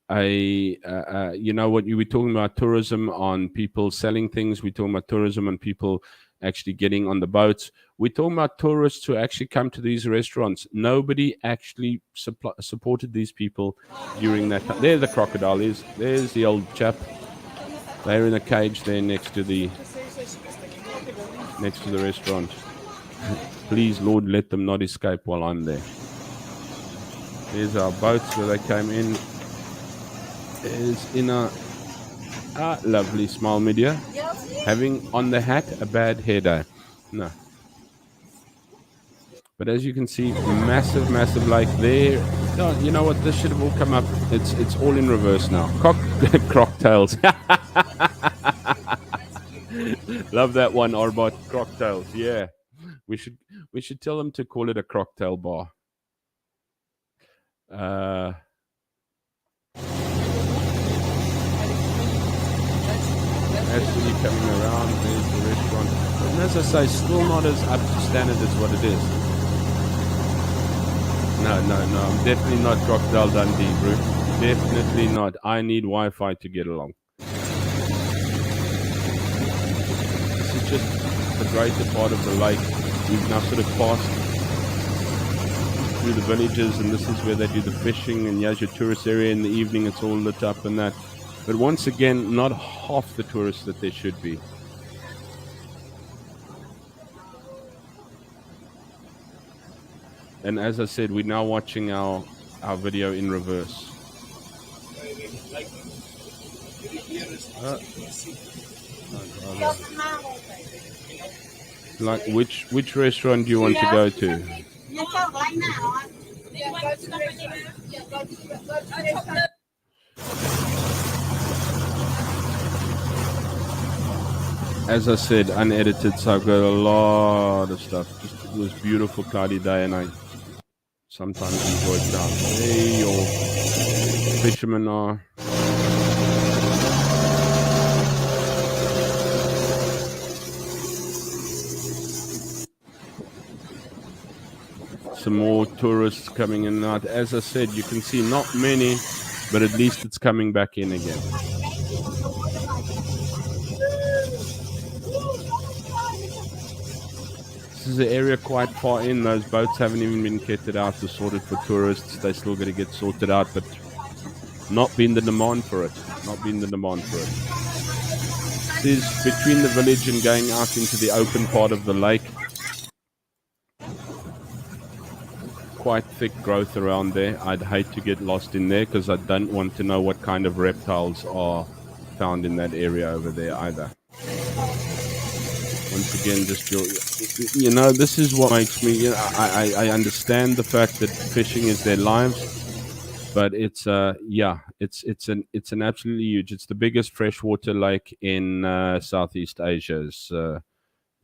know what, you were talking about tourism on people selling things. We're talking about tourism on people actually getting on the boats. We're talking about tourists who actually come to these restaurants. Nobody actually supported these people during that time. There the crocodile is. There's the old chap. They're in a cage there next to the restaurant. Please, Lord, let them not escape while I'm there. There's our boats where they came in. There's in a lovely smile media. Having on the hat a bad hair day. No. But as you can see, massive lake there. No, you know what? This should have all come up. It's all in reverse now. Crocktails. Love that one, Arbot. Crocktails. Yeah, we should we should tell them to call it a cocktail bar. Uh, actually coming around, there's the restaurant. And as I say, still not as up to standard as what it is. No. I'm definitely not Crocodile Dundee, bro. Definitely not. I need Wi-Fi to get along. This is just the greater part of the lake. We've now sort of passed through the villages, and this is where they do the fishing, and here's your tourist area in the evening. It's all lit up and that. But once again, not half the tourists that there should be. And as I said, we're now watching our video in reverse. Like which restaurant do you want to go to? As I said, unedited, so I've got a lot of stuff. Just it was beautiful, cloudy day, and I sometimes enjoy it down. There your fishermen are. Some more tourists coming in and out. As I said, you can see not many, but at least it's coming back in again. This is an area quite far in. Those boats haven't even been kitted out to sorted for tourists. They still got to get sorted out, but not been the demand for it. This is between the village and going out into the open part of the lake. Quite thick growth around there. I'd hate to get lost in there because I don't want to know what kind of reptiles are found in that area over there either. Once again, just this is what makes me. I understand the fact that fishing is their lives, but it's an absolutely huge. It's the biggest freshwater lake in Southeast Asia. It's the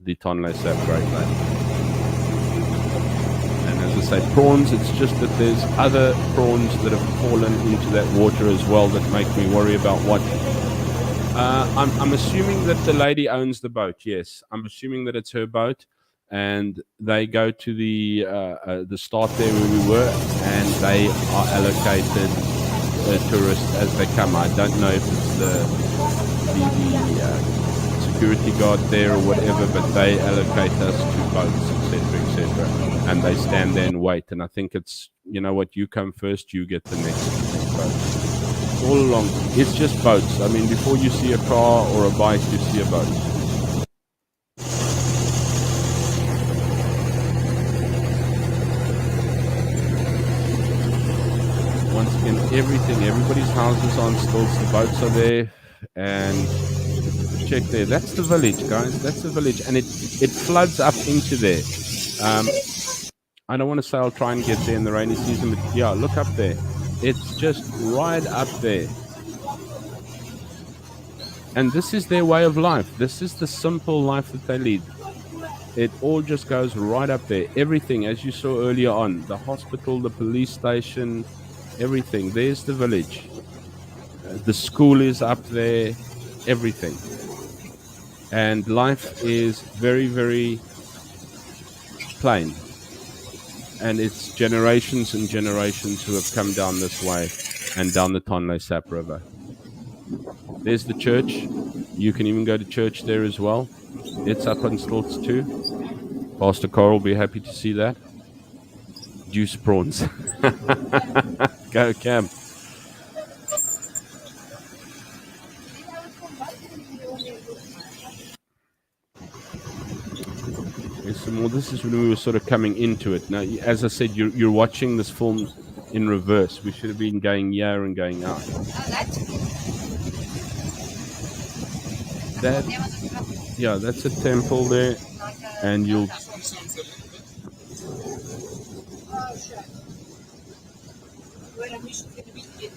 Tonle Sap Great Lake. As I say, prawns, it's just that there's other prawns that have fallen into that water as well that make me worry about what. I'm assuming that the lady owns the boat. Yes, I'm assuming that it's her boat, and they go to the start there where we were, and they are allocated tourists as they come. I don't know if it's the security guard there or whatever, but they allocate us to boats, etc., and they stand there and wait. And I think it's, what, you come first, you get the next boat. All along, it's just boats. I mean, before you see a car or a bike, you see a boat. Once again, everybody's houses are on stilts, the boats are there, and check there. That's the village, guys. That's the village, and it floods up into there. I don't want to say I'll try and get there in the rainy season, but yeah, look up there. It's just right up there. And this is their way of life. This is the simple life that they lead. It all just goes right up there. Everything, as you saw earlier on, the hospital, the police station, everything. There's the village. The school is up there, everything. And life is very, very plain. And it's generations and generations who have come down this way and down the Tonle Sap River. There's the church. You can even go to church there as well. It's up on stilts too. Pastor Carl will be happy to see that. Juice prawns. Go, Cam. More. This is when we were sort of coming into it. Now, as I said, you're watching this film in reverse. We should have been going here and going out. That's a temple there, and you'll.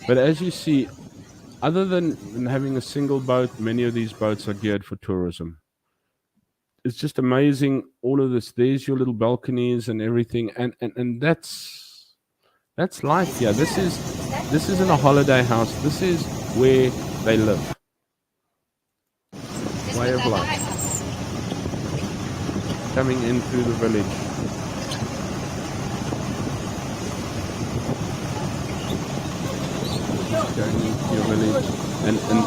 But as you see, other than having a single boat, many of these boats are geared for tourism. It's just amazing, all of this. There's your little balconies and everything, and that's life here. This isn't a holiday house. This is where they live. Way of life. Coming in through the village. Going into your village,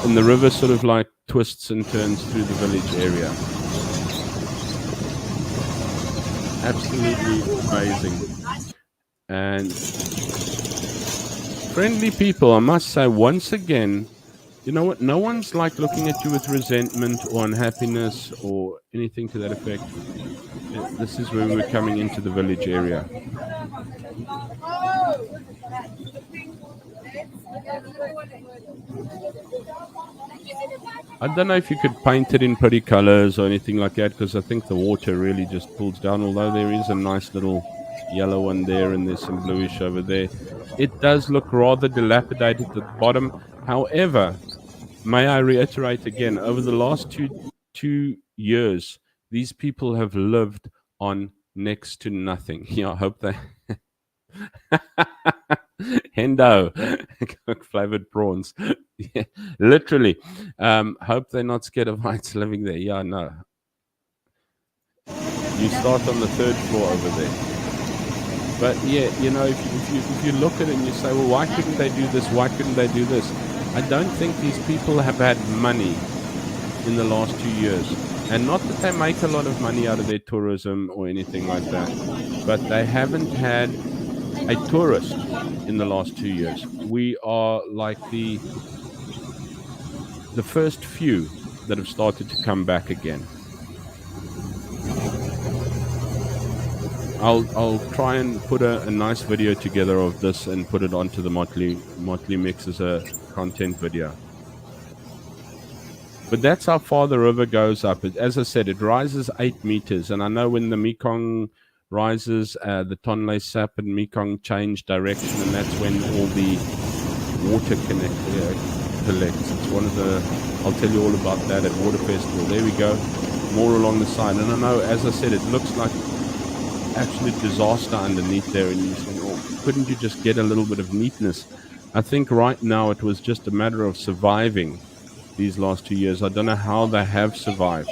and the river sort of like twists and turns through the village area. Absolutely amazing. And friendly people, I must say, once again, you know what? No one's like looking at you with resentment or unhappiness or anything to that effect. This is where we're coming into the village area. I don't know if you could paint it in pretty colors or anything like that, because I think the water really just pulls down, although there is a nice little yellow one there and there's some bluish over there. It does look rather dilapidated at the bottom. However, may I reiterate again, over the last two years, these people have lived on next to nothing. Yeah, I hope they... Hendo, flavored prawns. Yeah, literally. Hope they're not scared of heights living there. Yeah, no. You start on the 3rd floor over there. But yeah, you know, if you look at it and you say, well, why couldn't they do this? Why couldn't they do this? I don't think these people have had money in the last 2 years. And not that they make a lot of money out of their tourism or anything like that, but they haven't had a tourist in the last 2 years. We are like the first few that have started to come back again. I'll try and put a nice video together of this and put it onto the Motley Mix as a content video. But that's how far the river goes up. As I said, it rises 8 meters, and I know when the Mekong rises, the Tonle Sap and Mekong change direction, and that's when all the water collects. It's one of the... I'll tell you all about that at Water Festival. There we go, more along the side. And I know, as I said, it looks like absolute disaster underneath there, and you think, oh, couldn't you just get a little bit of neatness? I think right now it was just a matter of surviving these last 2 years. I don't know how they have survived.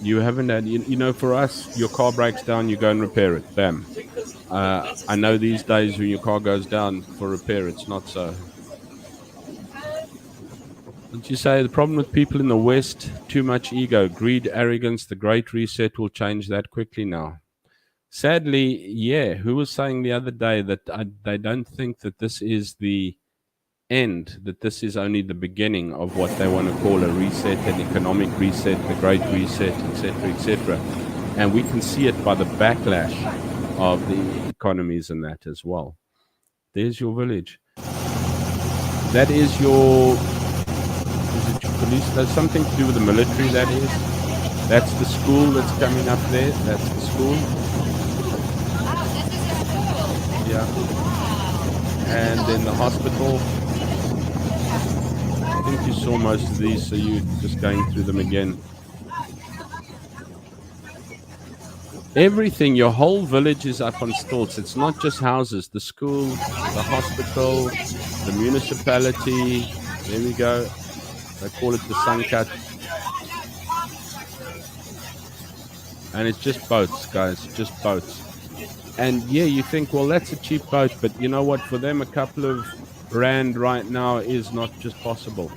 You haven't had, you know, for us, your car breaks down, you go and repair it. Bam. I know these days when your car goes down for repair, it's not so. Did you say the problem with people in the West, too much ego, greed, arrogance, the Great Reset will change that quickly now? Sadly, yeah. Who was saying the other day that they don't think that this is the end, that this is only the beginning of what they want to call a reset, an economic reset, the Great Reset, etc., etc. And we can see it by the backlash of the economies and that as well. There's your village. That is your... Is it your police? There's something to do with the military, that is. That's the school that's coming up there. That's the school. Yeah. And then the hospital. I think you saw most of these, so you're just going through them again. Everything, your whole village is up on stilts. It's not just houses. The school, the hospital, the municipality. There we go. They call it the Suncut. And it's just boats, guys. Just boats. And yeah, you think, well, that's a cheap boat. But you know what? For them, a couple of rand right now is not just possible.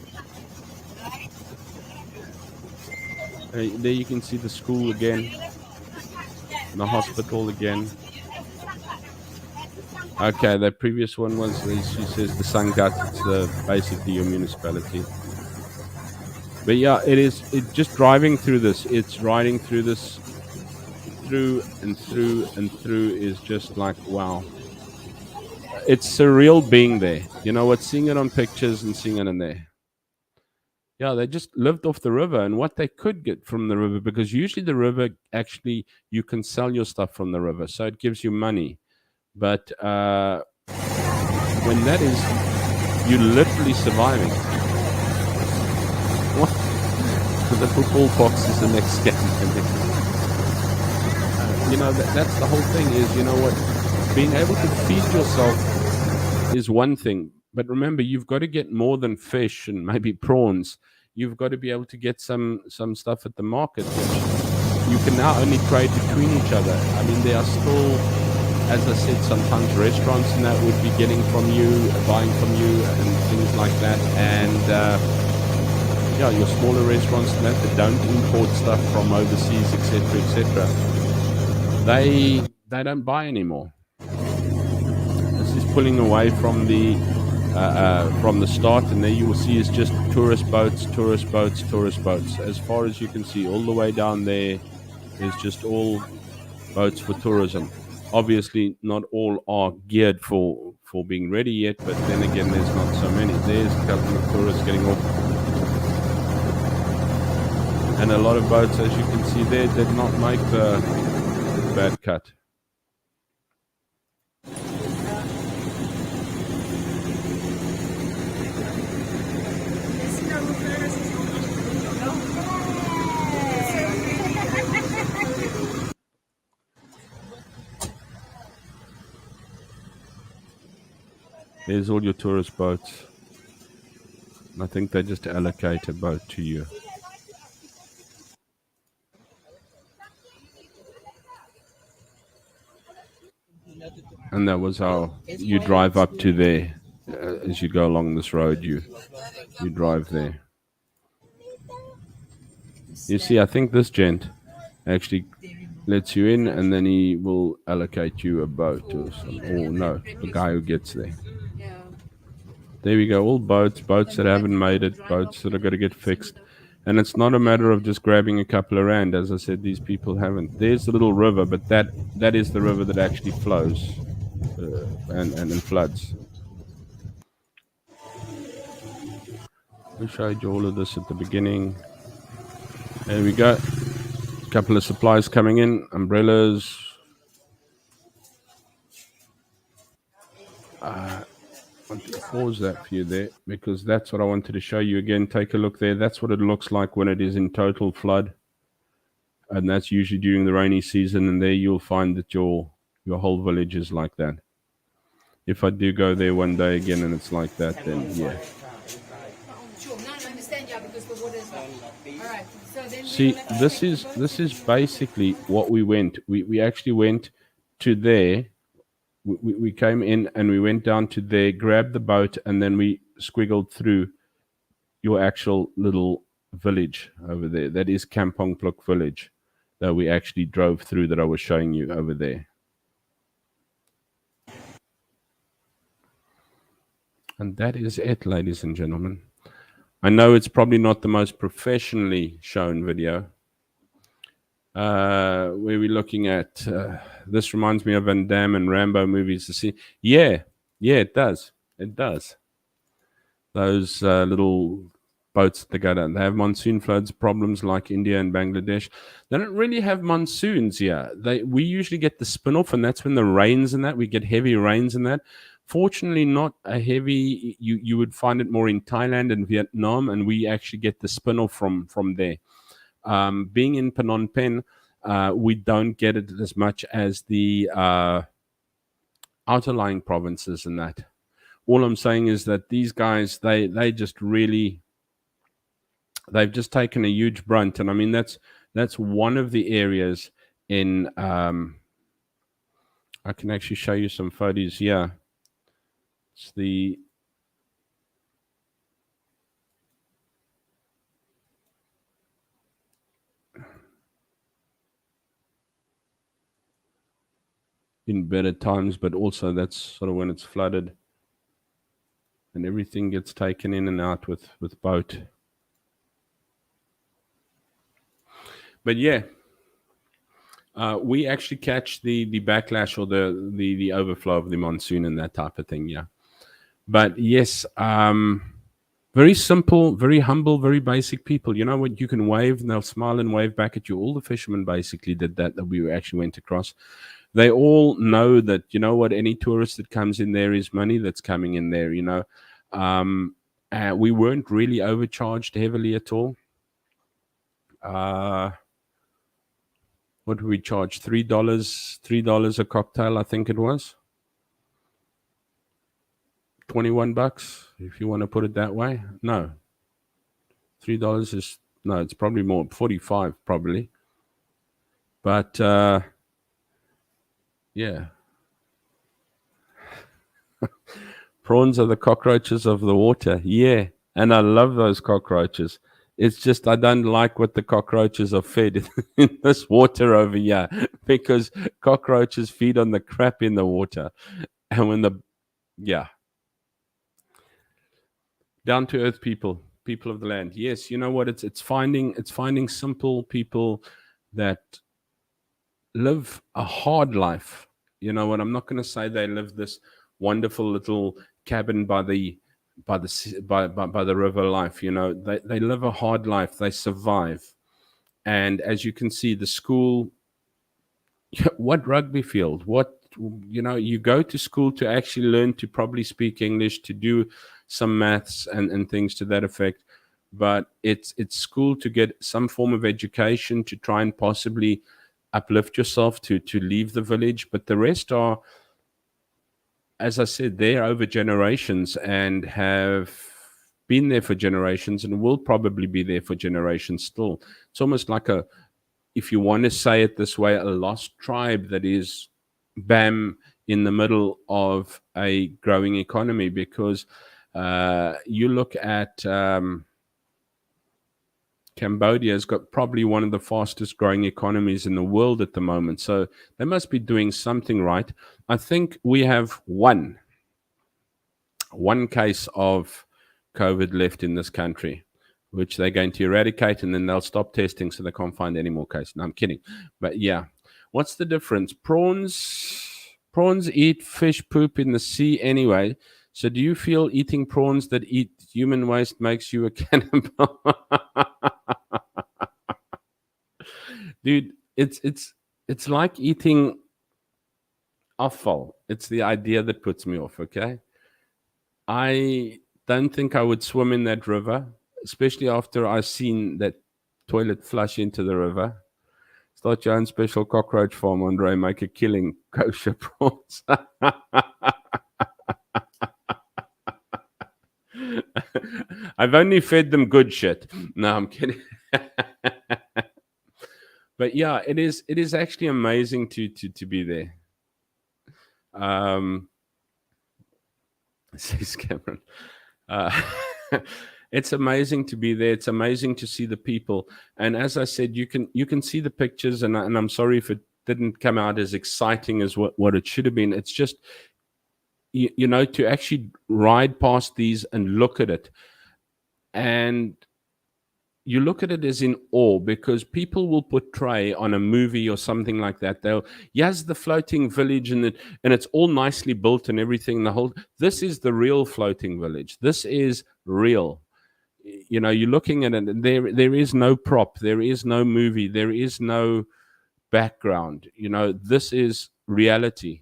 There you can see the school again. The hospital again. Okay, the previous one was, she says, the Sangat. It's basically your municipality. But yeah, it's just driving through this. It's riding through this, through and through and through is just like, wow. It's surreal being there. You know what? Seeing it on pictures and seeing it in there. Yeah, they just lived off the river and what they could get from the river, because usually the river, actually, you can sell your stuff from the river, so it gives you money. But when that is, you're literally surviving. What? The football box is the next game. That's the whole thing is, you know what, being able to feed yourself is one thing. But remember, you've got to get more than fish and maybe prawns. You've got to be able to get some stuff at the market, which you can now only trade between each other. I mean, there are still, as I said, sometimes restaurants and that would be getting from you, buying from you, and things like that. And your smaller restaurants and that don't import stuff from overseas, etc., they don't buy anymore. This is pulling away from the start, and there you will see is just tourist boats. As far as you can see, all the way down there is just all boats for tourism. Obviously, not all are geared for being ready yet, but then again, there's not so many. There's a couple of tourists getting off. And a lot of boats, as you can see there, did not make the bad cut. There's all your tourist boats. I think they just allocate a boat to you. And that was how you drive up to there. As you go along this road, you drive there. You see, I think this gent actually lets you in, and then he will allocate you a boat or something. Or no, the guy who gets there. There we go. All boats that haven't made it, boats that are going to get fixed. And it's not a matter of just grabbing a couple of rand. As I said, these people haven't. There's the little river, but that is the river that actually flows and floods. We showed you all of this at the beginning. There we go. A couple of supplies coming in, umbrellas. I want to pause that for you there, because that's what I wanted to show you again. Take a look there. That's what it looks like when it is in total flood. And that's usually during the rainy season, and there you'll find that your whole village is like that. If I do go there one day again and it's like that, then yeah. See, this is basically what we went. We actually went to there. We came in and we went down to there, grabbed the boat, and then we squiggled through your actual little village over there. That is Kampong Plouk village that we actually drove through, that I was showing you over there. And that is it, ladies and gentlemen. I know it's probably not the most professionally shown video. Where we're looking at, this reminds me of Van Damme and Rambo movies to see. Yeah, it does. It does. Those little boats that go down. They have monsoon floods problems like India and Bangladesh. They don't really have monsoons here. We usually get the spin-off, and that's when the rains and that. We get heavy rains and that. Fortunately, not a heavy. You would find it more in Thailand and Vietnam, and we actually get the spin-off from there. Being in Phnom Penh, we don't get it as much as the outerlying provinces and that. All I'm saying is that these guys, they just really, they've just taken a huge brunt. And I mean, that's one of the areas in, I can actually show you some photos here. It's the, in better times, but also that's sort of when it's flooded and everything gets taken in and out with boat. But yeah, we actually catch the backlash or the overflow of the monsoon and that type of thing. Yeah. But yes, Very simple, very humble, very basic people. You know what? You can wave and they'll smile and wave back at you. All the fishermen basically did that we actually went across. They all know that, you know what, any tourist that comes in there is money that's coming in there, you know. We weren't really overcharged heavily at all. What did we charge? $3 a cocktail, I think it was. $21, if you want to put it that way. No, $3 is, no, it's probably more, 45 probably. But yeah, prawns are the cockroaches of the water. Yeah, and I love those cockroaches. It's just I don't like what the cockroaches are fed in this water over here, because cockroaches feed on the crap in the water. And when yeah, down to earth people, people of the land. Yes, you know what? It's finding simple people that live a hard life. You know what? I'm not going to say they live this wonderful little cabin by the by the river life. You know, they live a hard life. They survive, and as you can see, the school. What rugby field? What, you know? You go to school to actually learn to probably speak English, to do some maths and things to that effect. But it's school to get some form of education, to try and possibly uplift yourself, to leave the village. But the rest are, as I said, they're over generations and have been there for generations and will probably be there for generations still. It's almost like a, if you want to say it this way, a lost tribe that is bam in the middle of a growing economy. Because you look at Cambodia has got probably one of the fastest growing economies in the world at the moment. So they must be doing something right. I think we have one case of COVID left in this country, which they're going to eradicate, and then they'll stop testing so they can't find any more cases. No, I'm kidding. But yeah, what's the difference? Prawns eat fish poop in the sea anyway. So do you feel eating prawns that eat human waste makes you a cannibal? Dude, it's like eating offal. It's the idea that puts me off, okay? I don't think I would swim in that river, especially after I've seen that toilet flush into the river. Start your own special cockroach farm, Andre. Make a killing, kosher prawns. I've only fed them good shit. No, I'm kidding. But yeah, it is actually amazing to be there. Says Cameron. It's amazing to be there. It's amazing to see the people. And as I said, you can see the pictures, and I'm sorry if it didn't come out as exciting as what it should have been. It's just, you know, to actually ride past these and look at it. And you look at it as in awe, because people will portray on a movie or something like that. They'll, yes, the floating village, and it's all nicely built and everything. This is the real floating village. This is real. You know, you're looking at it, and there is no prop, there is no movie, there is no background. You know, this is reality.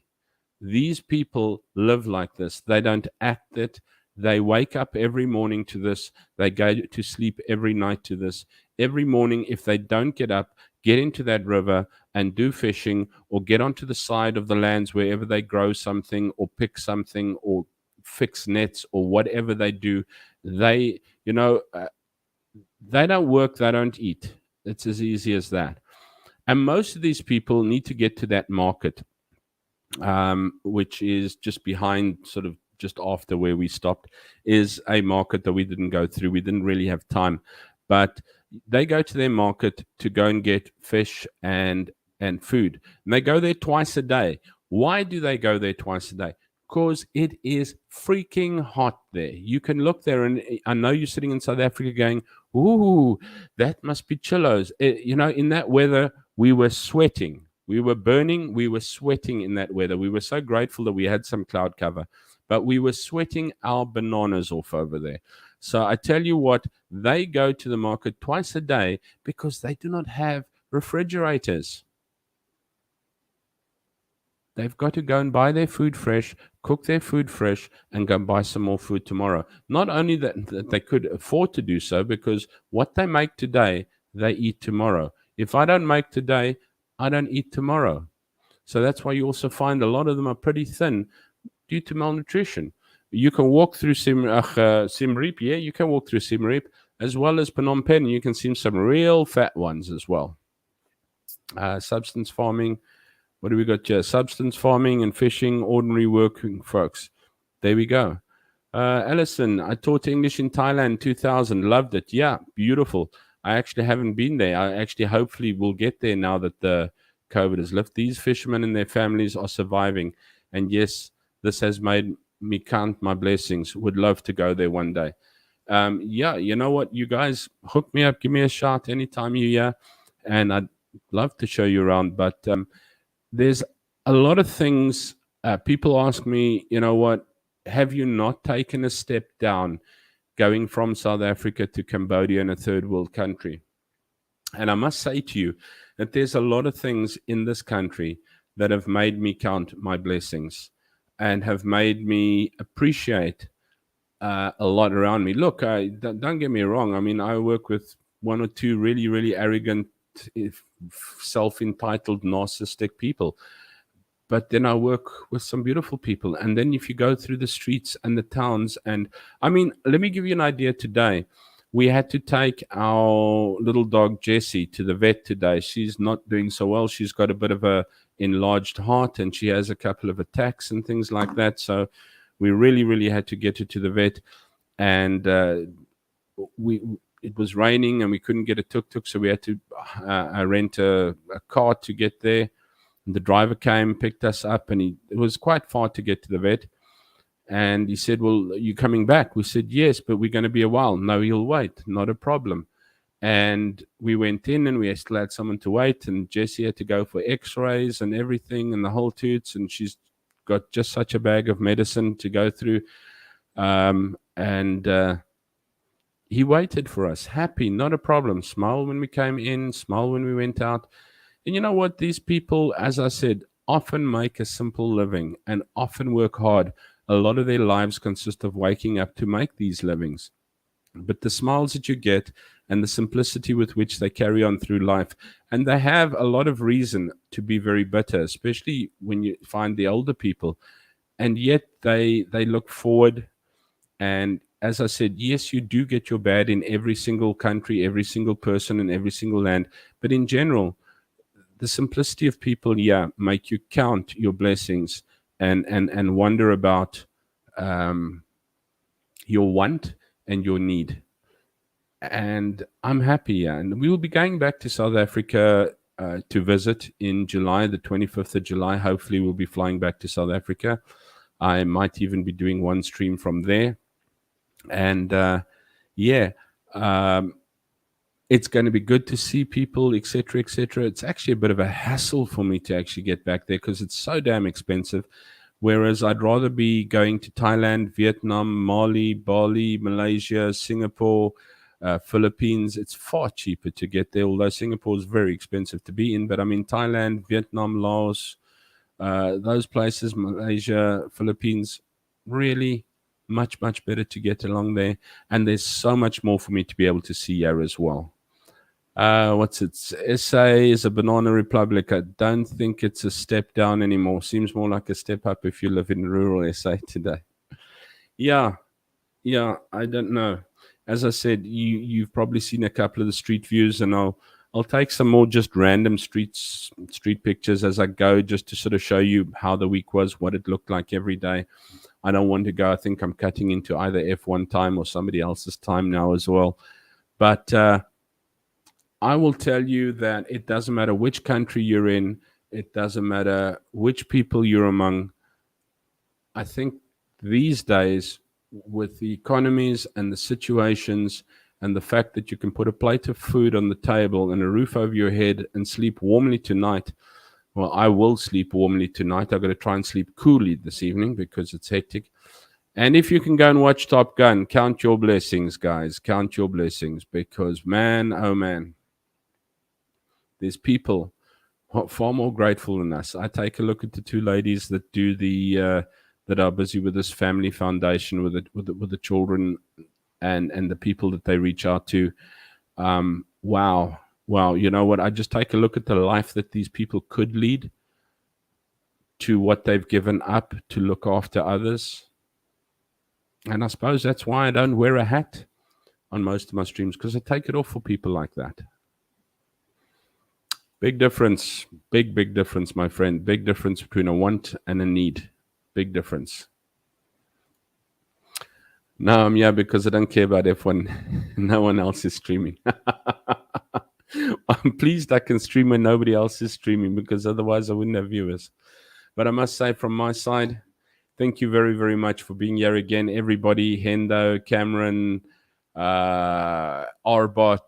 These people live like this. They don't act it. They wake up every morning to this. They go to sleep every night to this. Every morning, if they don't get up, get into that river and do fishing, or get onto the side of the lands wherever they grow something or pick something or fix nets or whatever they do. They, you know, they don't work, they don't eat. It's as easy as that. And most of these people need to get to that market, which is just behind, sort of just after where we stopped, is a market that we didn't go through. We didn't really have time, but they go to their market to go and get fish and food. And they go there twice a day. Why do they go there twice a day? Because it is freaking hot there. You can look there, and I know you're sitting in South Africa going, ooh, that must be chillos. You know, in that weather, we were sweating. We were burning. We were sweating in that weather. We were so grateful that we had some cloud cover, but we were sweating our bananas off over there. So I tell you what, they go to the market twice a day because they do not have refrigerators. They've got to go and buy their food fresh, cook their food fresh, and go and buy some more food tomorrow. Not only that they could afford to do so, because what they make today, they eat tomorrow. If I don't make today, I don't eat tomorrow. So that's why you also find a lot of them are pretty thin due to malnutrition. You can walk through Siem Riep, yeah, you can walk through Siem Riep, as well as Phnom Penh. You can see some real fat ones as well. Substance farming. What do we got here? Substance farming and fishing, ordinary working folks. There we go. Alison, I taught English in Thailand 2000. Loved it. Yeah, beautiful. I actually haven't been there. I actually hopefully will get there now that the COVID has lifted. These fishermen and their families are surviving. And yes, this has made me count my blessings. Would love to go there one day. Yeah, you know what? You guys hook me up. Give me a shout anytime you're here. And I'd love to show you around. But there's a lot of things. People ask me, you know what, have you not taken a step down going from South Africa to Cambodia in a third world country? And I must say to you that there's a lot of things in this country that have made me count my blessings and have made me appreciate a lot around me. Look, don't get me wrong. I mean, I work with one or two really, really arrogant, self-entitled, narcissistic people. But then I work with some beautiful people. And then if you go through the streets and the towns, and I mean, let me give you an idea today. We had to take our little dog Jessie to the vet today. She's not doing so well. She's got a bit of a enlarged heart and she has a couple of attacks and things like that. So we really, really had to get her to the vet. And it was raining and we couldn't get a tuk-tuk, so we had to rent a car to get there. And the driver came, picked us up, and it was quite far to get to the vet. And he said, well, are you coming back? We said, yes, but we're going to be a while. No, he'll wait. Not a problem. And we went in and we still had someone to wait. And Jessie had to go for x-rays and everything and the whole toots. And she's got just such a bag of medicine to go through. He waited for us, happy, not a problem. Smile when we came in, smile when we went out. And you know what? These people, as I said, often make a simple living and often work hard. A lot of their lives consist of waking up to make these livings. But the smiles that you get and the simplicity with which they carry on through life, and they have a lot of reason to be very bitter, especially when you find the older people. And yet they look forward. And as I said, yes, you do get your bad in every single country, every single person, and every single land. But in general, the simplicity of people, make you count your blessings and wonder about your want and your need. And I'm happy. And we will be going back to South Africa to visit in July, the 25th of July. Hopefully, we'll be flying back to South Africa. I might even be doing one stream from there. And it's going to be good to see people, etc., etc. It's actually a bit of a hassle for me to actually get back there because it's so damn expensive. Whereas I'd rather be going to Thailand, Vietnam, Mali, Bali, Malaysia, Singapore, Philippines. It's far cheaper to get there, although Singapore is very expensive to be in. But I mean, Thailand, Vietnam, Laos, those places, Malaysia, Philippines, really much, much better to get along there. And there's so much more for me to be able to see here as well. What's it? SA is a banana republic. I don't think it's a step down anymore. Seems more like a step up if you live in rural SA today. Yeah, I don't know. As I said, you've probably seen a couple of the street views, and I'll take some more just random street pictures as I go, just to sort of show you how the week was, what it looked like every day. I don't want to go. I think I'm cutting into either F1 time or somebody else's time now as well. But I will tell you that it doesn't matter which country you're in. It doesn't matter which people you're among. I think these days, with the economies and the situations and the fact that you can put a plate of food on the table and a roof over your head and sleep warmly tonight. Well, I will sleep warmly tonight. I've got to try and sleep coolly this evening because it's hectic. And if you can go and watch Top Gun, count your blessings, guys. Count your blessings, because man, oh man, there's people far more grateful than us. I take a look at the two ladies that do the that are busy with this family foundation with the children and the people that they reach out to. Wow. You know what? I just take a look at the life that these people could lead, to what they've given up to look after others. And I suppose that's why I don't wear a hat on most of my streams, because I take it off for people like that. Big difference. Big difference, my friend. Big difference between a want and a need. Big difference. No, I'm here because I don't care about F1. No one else is streaming. I'm pleased I can stream when nobody else is streaming, because otherwise I wouldn't have viewers. But I must say, from my side, thank you very, very much for being here again, everybody. Hendo, Cameron, Arbot,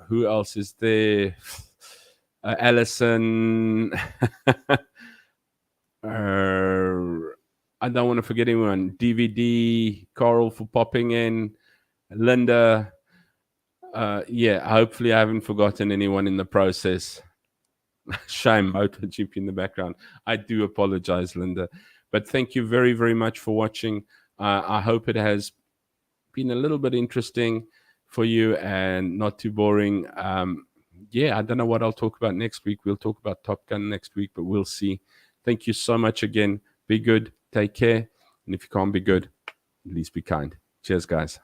who else is there? Alison. I don't want to forget anyone. DVD, Carl for popping in, Linda. Yeah, hopefully I haven't forgotten anyone in the process. Shame, MotoGP in the background. I do apologize, Linda. But thank you very, very much for watching. I hope it has been a little bit interesting for you and not too boring. Yeah, I don't know what I'll talk about next week. We'll talk about Top Gun next week, but we'll see. Thank you so much again. Be good. Take care. And if you can't be good, at least be kind. Cheers, guys.